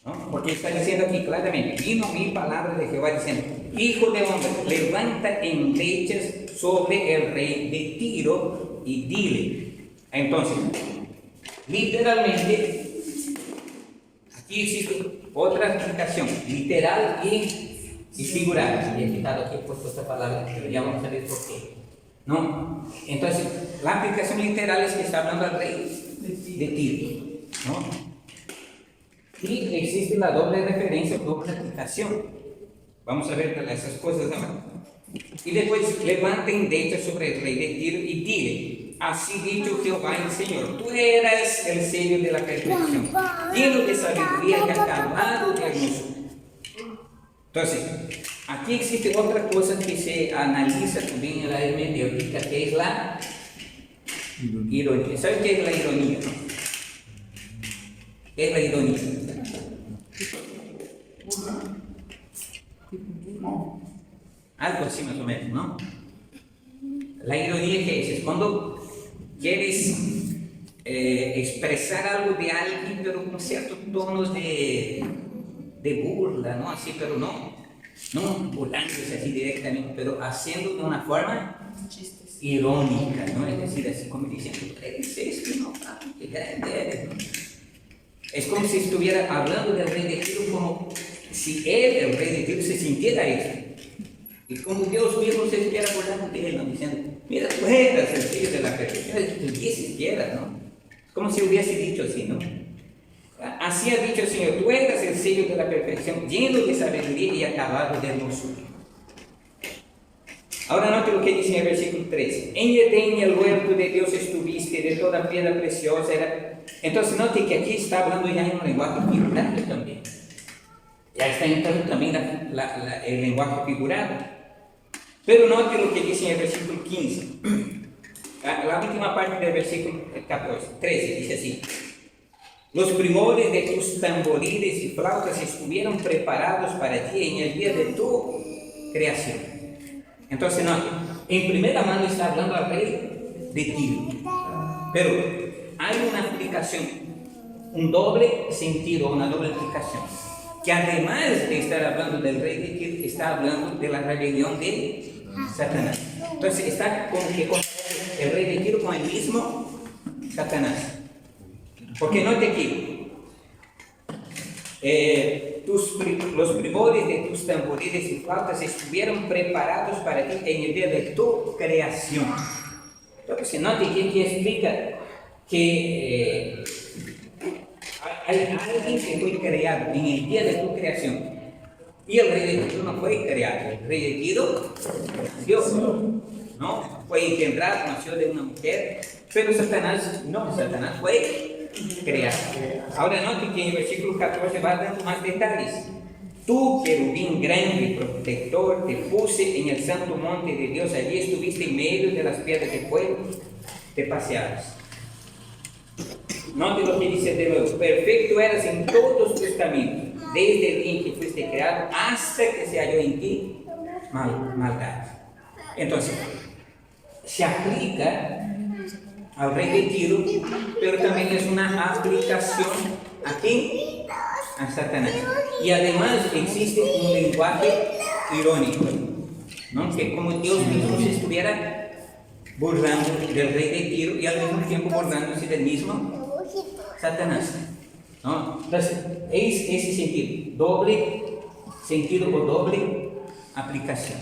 S1: ¿no? Porque está diciendo aquí claramente: vino mi palabra de Jehová diciendo, hijo de hombre, levanta endechas sobre el rey de Tiro y dile. Entonces, literalmente, aquí existe otra aplicación, literal y figurada. Y he quitado aquí, he puesto esta palabra, pero ya vamos a ver por qué. ¿No? Entonces, la aplicación literal es que está hablando al rey de Tiro, ¿no? Y existe la doble referencia, doble aplicación. Vamos a ver esas cosas ahora. Y después, levanten de hecho sobre el rey de Tiro y dile, así dicho Jehová el Señor, tú eras el sello de la perfección, lleno de sabiduría y acabado de hermosura. Entonces, aquí existe otra cosa que se analiza también en la hermenéutica, que es la ironía. ¿Saben qué es la ironía? ¿Qué es la ironía? Algo así más o menos, ¿no? La ironía, ¿qué es cuando quieres expresar algo de alguien, pero con ciertos tonos de burla, ¿no? Así, pero no burlándose así directamente, pero haciendo de una forma irónica, ¿no? Es decir, así como diciendo, eres esto, ¿no? Qué grande eres, ¿no? Es como si estuviera hablando del rey de Tiro, como si él, el rey de Tiro, se sintiera eso. Y como Dios mismo se estuviera burlando de él, ¿no? Diciendo, mira, tú eres el sello de la perfección, ni siquiera, ¿no? Es como si hubiese dicho así, ¿no? Así ha dicho el Señor, tú eres el sello de la perfección, lleno de sabiduría y acabado de hermosura. Ahora note lo que dice en el versículo 13. En Edén, el huerto de Dios estuviste, de toda piedra preciosa era. Entonces note que aquí está hablando ya en un lenguaje figurado también. Ya está entrando también el lenguaje figurado. Pero note lo que dice en el versículo 15. La última parte del versículo 13 dice así: los primores de tus tamboriles y flautas estuvieron preparados para ti en el día de tu creación. Entonces, no, en primera mano está hablando al rey de Tiro, pero hay una aplicación, un doble sentido, una doble aplicación, que además de estar hablando del rey de Tiro, está hablando de la rebelión de Satanás. Entonces, está con que el rey de Tiro con el mismo Satanás. Porque note aquí, los primores de tus tamboriles y flautas estuvieron preparados para ti en el día de tu creación. Entonces, note que explica que hay alguien que fue creado en el día de tu creación. Y el rey de Tiro no fue creado, el rey de Tiro nació, ¿no? Fue engendrado, nació de una mujer, pero Satanás no, Satanás fue creado. Ahora note que en el versículo 14 va dando más detalles. Tú, querubín grande y protector, te puse en el santo monte de Dios, allí estuviste en medio de las piedras de fuego, te paseabas. Note lo que dice de nuevo: perfecto eras en todos tus caminos, desde el día en que fuiste creado hasta que se halló en ti maldad. Entonces, se aplica al rey de Tiro, pero también es una aplicación ¿a quién? A Satanás. Y además existe un lenguaje irónico, ¿no? Que como Dios mismo se estuviera burlando del rey de Tiro y al mismo tiempo burlándose del mismo Satanás, ¿no? Entonces, es ese sentido, doble sentido o doble aplicación,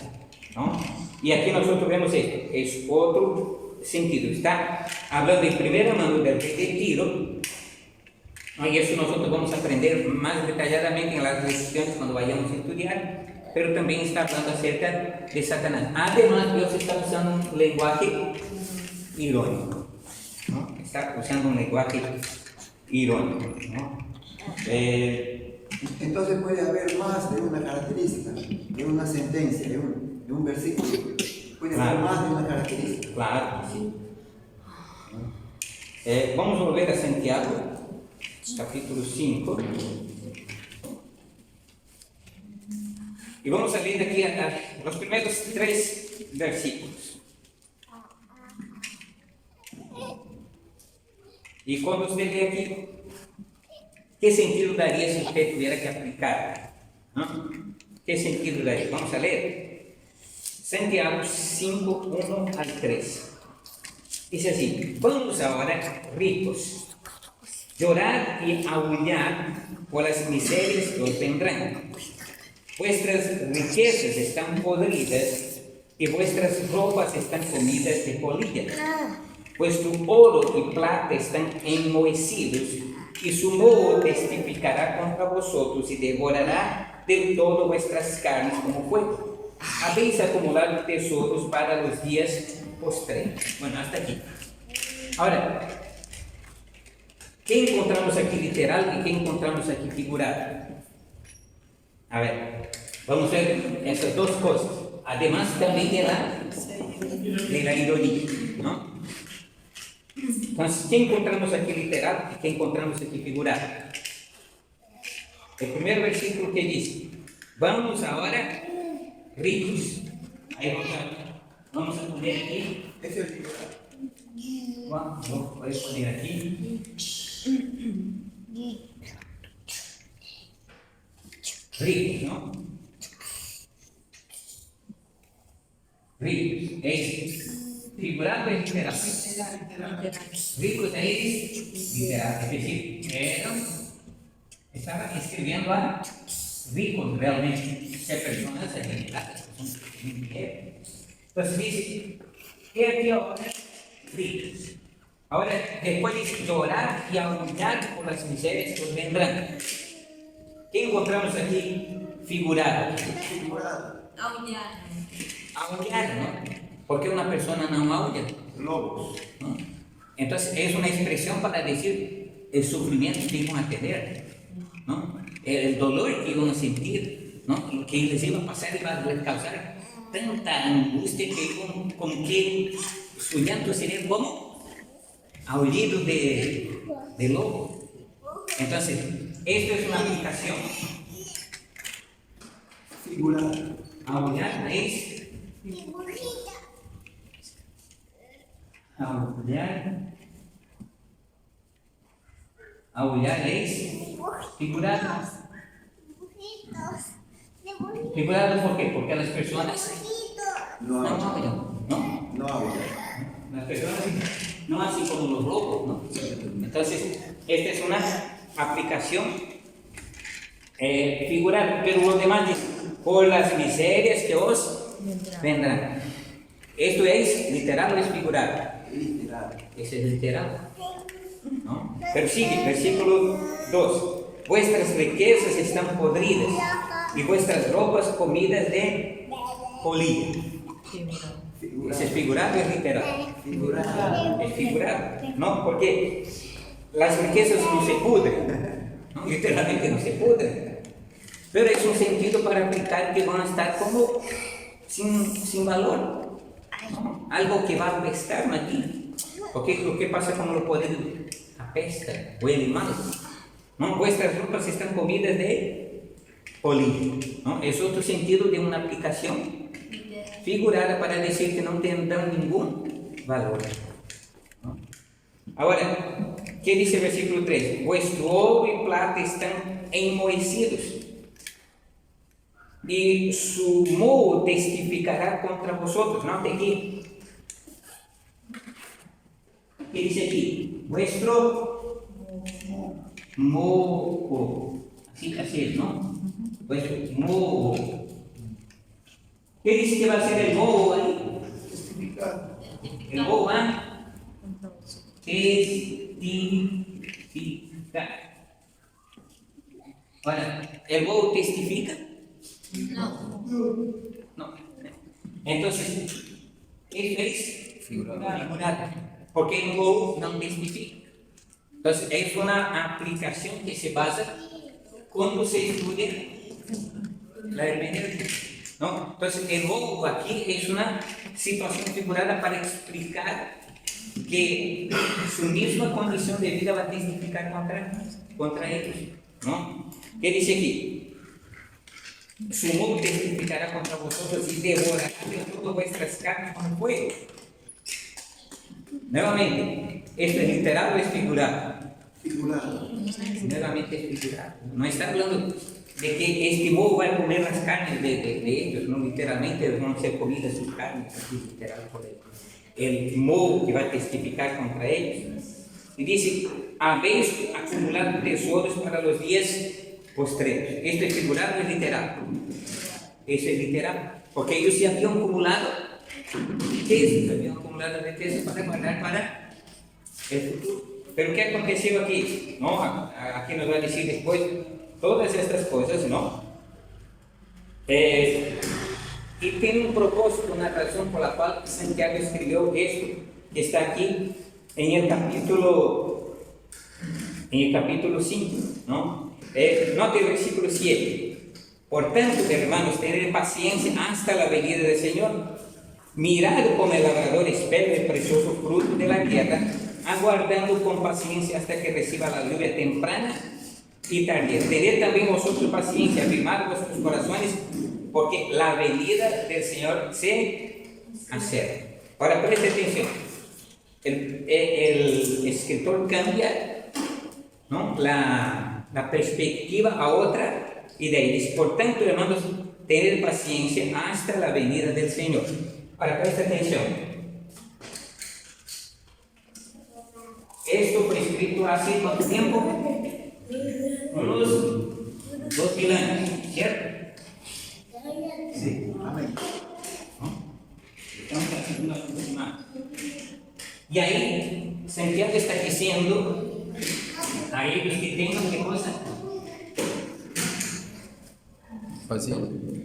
S1: ¿no? Y aquí nosotros vemos esto, es otro sentido. Está hablando en primera mano del rey de Tiro, ¿no? Y eso nosotros vamos a aprender más detalladamente en las lecciones cuando vayamos a estudiar, pero también está hablando acerca de Satanás. Además, Dios está usando un lenguaje irónico, ¿no? Está usando un lenguaje irónico, ¿no?
S3: Entonces puede haber más de una característica, de una sentencia, de un versículo. Puede haber más de una característica.
S1: Claro que sí. Vamos a volver a Santiago, capítulo 5. Y vamos a leer aquí los primeros 3 versículos. Y cuando usted lee aquí, ¿qué sentido daría si usted tuviera que aplicar? ¿No? ¿Qué sentido daría? Vamos a leer. Santiago 5, 1 al 3. Dice así: vamos ahora, ricos, llorar y aullar por las miserias que os vendrán. Vuestras riquezas están podridas y vuestras ropas están comidas de polilla. Vuestro oro y plata están enmohecidos, y su moho testificará contra vosotros y devorará del todo vuestras carnes como fuego. Habéis acumulado tesoros para los días postreros. Bueno, hasta aquí. Ahora, ¿qué encontramos aquí literal y qué encontramos aquí figurado? A ver, vamos a ver esas dos cosas. Además también de la ironía, ¿no? Entonces, ¿qué encontramos aquí literal y qué encontramos aquí figurado? El primer versículo que dice: vamos ahora, ricos. Ahí vamos a poner aquí.
S3: Ese es el figurado.
S1: Voy a poner aquí. Ricos, ¿no? Ricos, es figurado es literal. Ricos es literal, es decir, estaba escribiendo a ricos realmente, ser personas adineradas, que son dinero. Entonces dice, ¿qué aquí ahora? Ricos. Ahora, después dice llorar y aullar por las miserias que os vendrán. ¿Qué encontramos aquí figurado?
S4: Aullar.
S1: Aullar, ¿no? ¿Por qué una persona no aulla?
S3: Lobos.
S1: ¿No? Entonces es una expresión para decir el sufrimiento que iban a tener, ¿no? El dolor que iban a sentir, ¿no? Que les iba a pasar y iba a causar tanta angustia que con que su llanto sería como aullido de lobo. Entonces, esto es una aplicación.
S3: Figurada.
S1: Aullar es aullar es figurado. Figurado, ¿por qué? Porque las personas
S3: No
S1: no
S3: habla.
S1: aullan, ¿no?
S3: No habla.
S1: Las personas no hacen como los lobos, ¿no? Entonces, esta es una aplicación figurada, pero los demás dicen, por las miserias que os vendrán. Esto es literal o es figurado.
S3: Literal.
S1: Ese es literal, ¿no? Pero sigue, versículo 2. Vuestras riquezas están podridas y vuestras ropas comidas de polilla. Ese es figurado y es literal.
S3: Figurada.
S1: Es figurado, ¿no? Porque las riquezas no se pudren, ¿no? Literalmente no se pudren. Pero es un sentido para aplicar que van a estar como sin valor, ¿no? Algo que va a apestar aquí. Porque lo que pasa con los poderes apesta, huele mal, ¿no? Vuestras ropas están comidas de polilla, ¿no? Es otro sentido de una aplicación figurada para decir que no tendrán ningún valor, ¿no? Ahora, ¿qué dice el versículo 3? Vuestro oro y plata están enmohecidos y su moho testificará contra vosotros. Note aquí. ¿Qué dice aquí? Vuestro moho. Así es, ¿no? Vuestro moho. ¿Qué dice que va a ser el moho ahí?
S7: Testificar.
S1: El moho va a testificar. Ahora, ¿el moho testifica? No. Entonces, esto es figurado. Porque el moho no testifica. Entonces, es una aplicación que se basa cuando se estudia la hermenéutica, ¿no? Entonces, el moho aquí es una situación figurada para explicar que su misma condición de vida va a testificar contra ellos, ¿no? ¿Qué dice aquí? Su moho testificará contra vosotros y devorará de todas vuestras carnes con fuego. Nuevamente, ¿esto es literal o es figurado?
S3: Figurada.
S1: Nuevamente es figurado. No está hablando de que este moho va a comer las carnes de ellos, no literalmente van a ser comidas sus carnes, así literal por el moho que va a testificar contra ellos. Y dice, habéis acumulado tesoros para los días postreros. ¿Esto es figurado o es literal? Eso es literal, porque ellos se habían acumulado riquezas, habían acumulado riquezas para guardar para el futuro. Pero ¿qué aconteció aquí? ¿No? Aquí nos va a decir después todas estas cosas, ¿no? Y tiene un propósito, una razón por la cual Santiago escribió esto, que está aquí en el capítulo 5, ¿no? Note el versículo 7. Por tanto, hermanos, tened paciencia hasta la venida del Señor. Mirad como el labrador espera el precioso fruto de la tierra, aguardando con paciencia hasta que reciba la lluvia temprana y tardía. Tened también vosotros paciencia, afirmad vuestros corazones, porque la venida del Señor se acerca. Ahora preste atención. El escritor cambia, ¿no?, la perspectiva a otra idea. Dice, por tanto, hermanos, tened paciencia hasta la venida del Señor. Ahora preste atención. Esto fue escrito hace cuánto tiempo? Unos 2000 años, ¿cierto?
S3: Sí. Amén.
S1: Y ahí Santiago está diciendo a ellos que tengan qué cosa,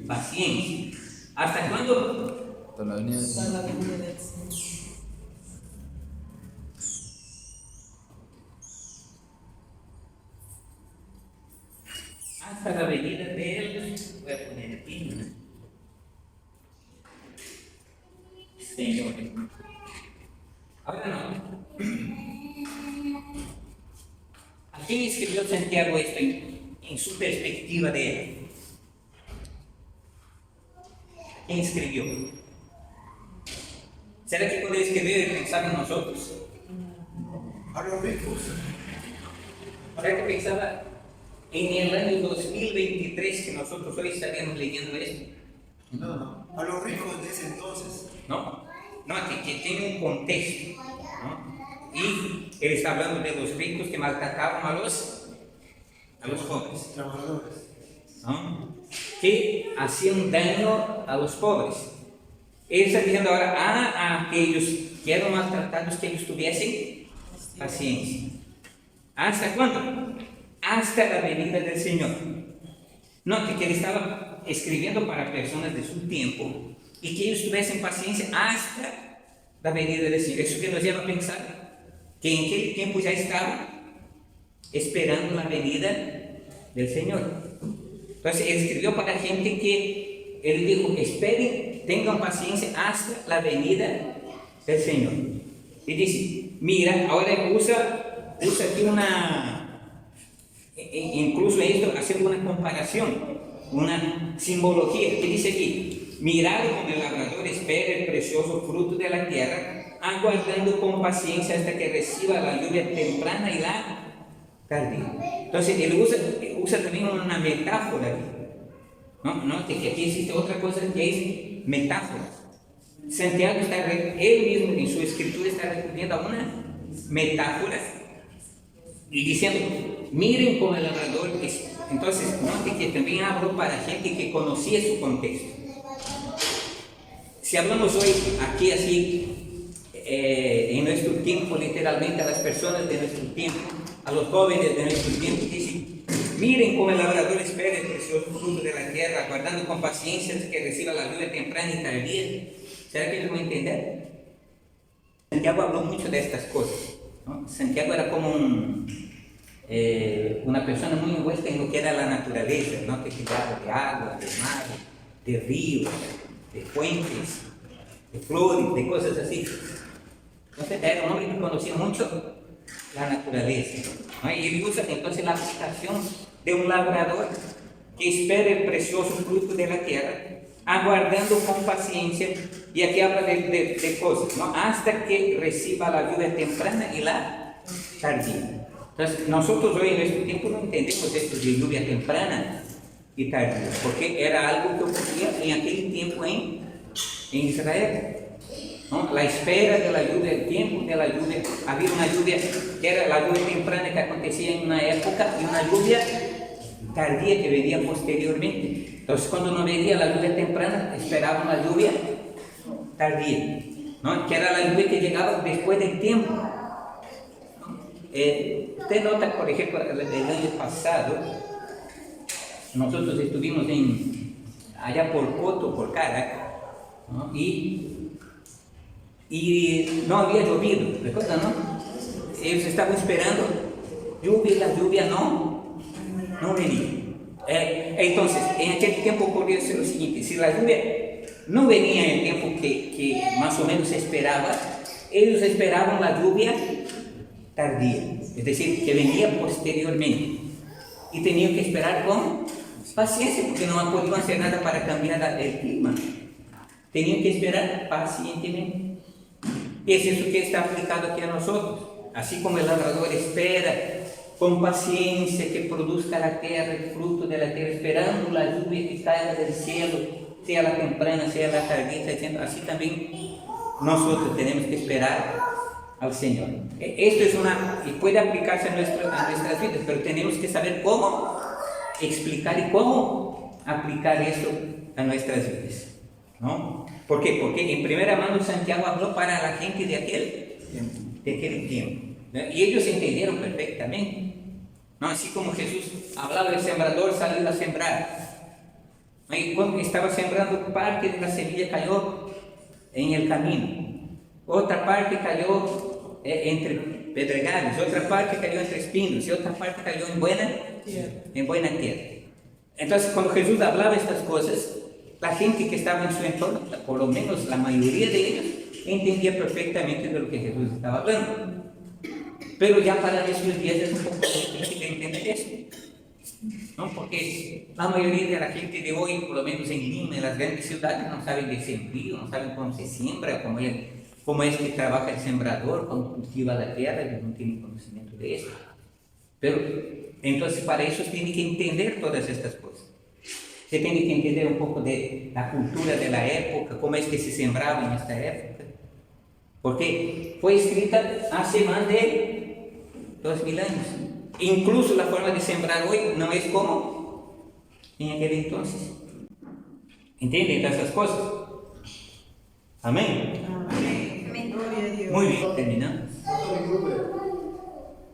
S1: paciencia. ¿Hasta cuándo?
S5: Hasta la venida del Señor.
S1: Hasta la venida de él. Voy a poner aquí. Señor. Ahora no. ¿A quién escribió Santiago esto en su perspectiva de él? ¿A quién escribió? ¿Será que cuando escribió él pensaba en nosotros?
S3: A los ricos.
S1: ¿Será que pensaba en el año 2023 que nosotros hoy estaríamos leyendo esto?
S3: No, a los ricos de ese entonces.
S1: No, que tiene un contexto, ¿no? Y él está hablando de los ricos que maltrataban a los jóvenes,
S3: Trabajadores.
S1: ¿no? Que hacían daño a los pobres. Él está diciendo ahora a aquellos que eran maltratados que ellos tuviesen paciencia. ¿Hasta cuándo? Hasta la venida del Señor. Note que él estaba escribiendo para personas de su tiempo y que ellos tuviesen paciencia hasta la venida del Señor. Eso que nos lleva a pensar que en aquel tiempo ya estaban esperando la venida del Señor. Entonces él escribió para gente que él dijo: esperen, tengan paciencia hasta la venida del Señor. Y dice, mira, ahora usa aquí incluso esto, haciendo una comparación, una simbología, que dice aquí: mirad como el labrador espera el precioso fruto de la tierra, aguardando con paciencia hasta que reciba la lluvia temprana y la tardía. Entonces él usa también una metáfora aquí, ¿no? Que aquí existe otra cosa que es metáfora. Santiago él mismo en su escritura está recurriendo a una metáfora y diciendo: miren como el labrador es. Entonces, note que también hablo para gente que conocía su contexto. Si hablamos hoy aquí así, en nuestro tiempo, literalmente a las personas de nuestro tiempo, a los jóvenes de nuestro tiempo, dicen: miren como el labrador espera el precioso fruto de la tierra, aguardando con paciencia hasta que reciba la lluvia temprana y tardía. ¿Será que ellos van a entender? Santiago habló mucho de estas cosas, ¿no? Santiago era como una persona muy envuelta en lo que era la naturaleza, ¿no? Que cuidaba de agua, de mar, de ríos, de fuentes, de flores, de cosas así. Entonces era un hombre que conocía mucho la naturaleza, ¿no? Y él usa entonces la aplicación de un labrador que espera el precioso fruto de la tierra, aguardando con paciencia, y aquí habla de cosas, ¿no? Hasta que reciba la lluvia temprana y la tardía. Entonces, nosotros hoy en nuestro tiempo no entendemos esto de lluvia temprana y tardía, porque era algo que ocurría en aquel tiempo en Israel, ¿no? La espera de la lluvia, el tiempo de la lluvia. Había una lluvia que era la lluvia temprana que acontecía en una época y una lluvia tardía que venía posteriormente. Entonces, cuando no venía la lluvia temprana, esperaban la lluvia tardía, ¿no? Que era la lluvia que llegaba después del tiempo. Usted nota, por ejemplo, el año pasado, nosotros estuvimos allá por Coto, por Caracas, ¿no? Y no había llovido, ¿recuerdan, no? Ellos estaban esperando lluvia y la lluvia no venía. Entonces, en aquel tiempo ocurrió lo siguiente: si la lluvia no venía en el tiempo que más o menos se esperaba, ellos esperaban la lluvia tardía, es decir, que venía posteriormente, y tenían que esperar con paciencia porque no podían hacer nada para cambiar el clima. Tenían que esperar pacientemente. Y es eso que está aplicado aquí a nosotros. Así como el labrador espera con paciencia que produzca la tierra, el fruto de la tierra, esperando la lluvia que caiga del cielo, sea la temprana, sea la tardía, así también nosotros tenemos que esperar al Señor. Esto es y puede aplicarse a nuestras vidas, pero tenemos que saber cómo explicar y cómo aplicar esto a nuestras vidas, ¿no? ¿Por qué? Porque en primera mano Santiago habló para la gente de aquel tiempo, ¿no? Y ellos entendieron perfectamente, ¿no? Así como Jesús hablaba del sembrador, salió a sembrar. Y cuando estaba sembrando, parte de la semilla cayó en el camino, otra parte cayó entre pedregales, otra parte cayó entre espinos y otra parte cayó en buena tierra. Entonces, cuando Jesús hablaba estas cosas, la gente que estaba en su entorno, por lo menos la mayoría de ellos, entendía perfectamente de lo que Jesús estaba hablando. Pero ya para nuestros días es un poco difícil entender eso, ¿no? Porque la mayoría de la gente de hoy, por lo menos en Lima, en las grandes ciudades, no saben de sembrío, no saben cómo se siembra, cómo es que trabaja el sembrador, cómo cultiva la tierra, ellos no tienen conocimiento de eso. Pero entonces para eso tienen que entender todas estas cosas. Se tiene que entender un poco de la cultura de la época, cómo es que se sembraba en esta época. Porque fue escrita hace más de 2000 años. Incluso la forma de sembrar hoy no es como en aquel entonces. ¿Entienden todas esas cosas? Amén. Muy bien, terminamos.
S8: Pastor Gruber,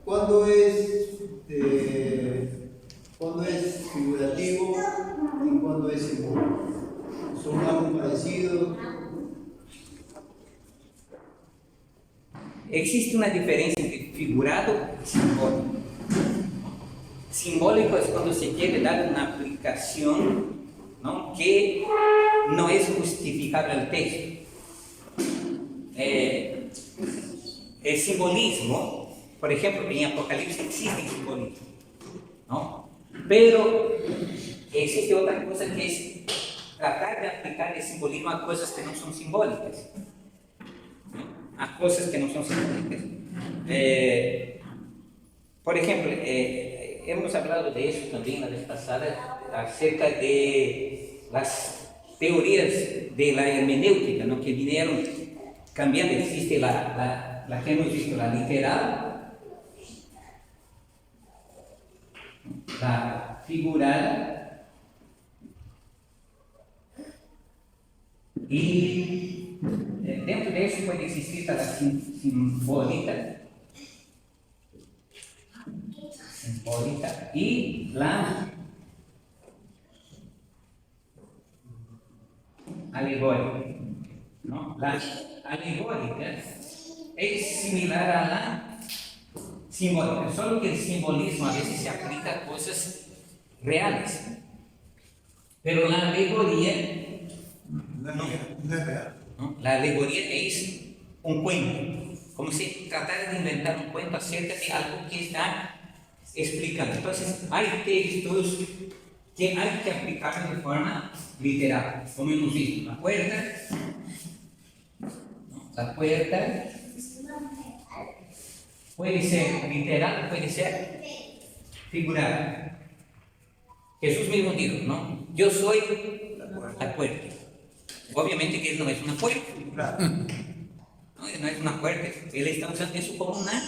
S8: ¿cuándo es figurativo y cuándo es simbólico? ¿Son algo parecido?
S1: Existe una diferencia entre figurado y simbólico. Simbólico es cuando se quiere dar una aplicación, ¿no?, que no es justificable al texto. El simbolismo, por ejemplo, en Apocalipsis existe simbolismo, ¿no? Pero existe otra cosa que es tratar de aplicar el simbolismo a cosas que no son simbólicas, ¿no? A cosas que no son simbólicas. Por ejemplo, hemos hablado de eso también la vez pasada, acerca de las teorías de la hermenéutica, ¿no?, que vinieron cambiando. Existe la que hemos visto, la literal, la figurada y dentro de eso puede existir la simbólica y la alegórica, ¿no? La alegórica es similar a la simbólica, solo que el simbolismo a veces se aplica a cosas reales, pero la alegoría
S3: No es real.
S1: ¿no? La alegoría es un cuento, como si tratara de inventar un cuento acerca de algo que está explicando. Entonces, hay textos que hay que aplicar de forma literal, como hemos visto. La puerta puede ser literal, puede ser figurada. Jesús mismo dijo, ¿no? Yo soy la puerta. Obviamente que él no es una puerta.
S3: Claro.
S1: No es una puerta. Él está usando eso como una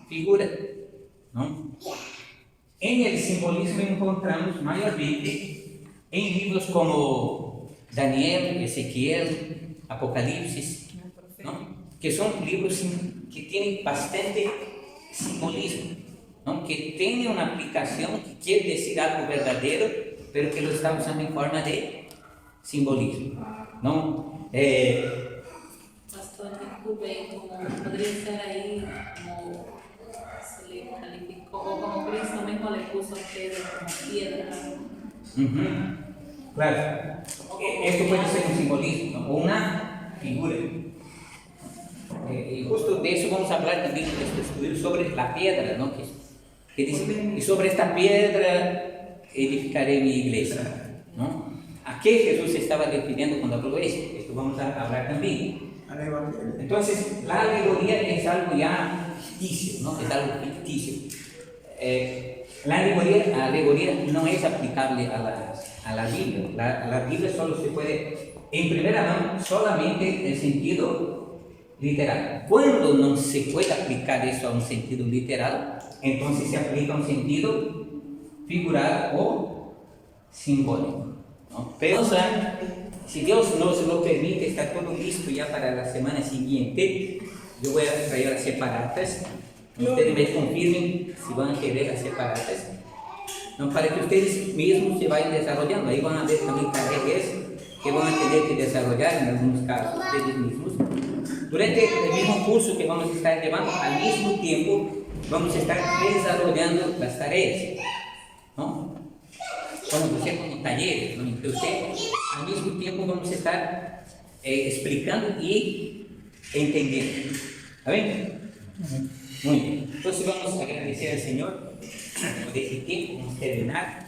S1: figura, ¿no? En el simbolismo encontramos mayormente en libros como Daniel, Ezequiel, Apocalipsis, ¿no?, que son libros que tienen bastante simbolismo, ¿no?, que tienen una aplicación que quiere decir algo verdadero, pero que lo está usando en forma de simbolismo, ¿no?
S2: Pastor, disculpe, como podría ser ahí, como se le calificó, o como Cristo mismo le puso a ustedes como piedra.
S1: Claro, esto puede ser un simbolismo, ¿no?, o una figura. Y justo de eso vamos a hablar también en este estudio sobre la piedra, ¿no?, que dice, y sobre esta piedra edificaré mi iglesia, ¿no? ¿A qué Jesús se estaba refiriendo cuando habló de esto? Esto vamos a hablar también. Entonces, la alegoría es algo ya ficticio, ¿no? Es algo ficticio. La alegoría no es aplicable a la Biblia. La Biblia solo se puede, en primera mano, solamente el sentido literal. Cuando no se puede aplicar eso a un sentido literal, entonces se aplica a un sentido figurado o simbólico, ¿no? Pero, si Dios nos lo permite, está todo listo ya para la semana siguiente. Yo voy a traer las separatas. Ustedes me confirmen si van a querer las separatas, ¿no?, para que ustedes mismos se vayan desarrollando. Ahí van a ver también tareas que van a tener que desarrollar en algunos casos ustedes mismos. Durante el mismo curso que vamos a estar llevando, al mismo tiempo vamos a estar desarrollando las tareas, ¿no? Vamos a hacer como talleres, ¿no? Entonces, al mismo tiempo vamos a estar explicando y entendiendo. ¿Amén? Muy bien. Entonces vamos a agradecer al Señor por este tiempo, vamos a terminar.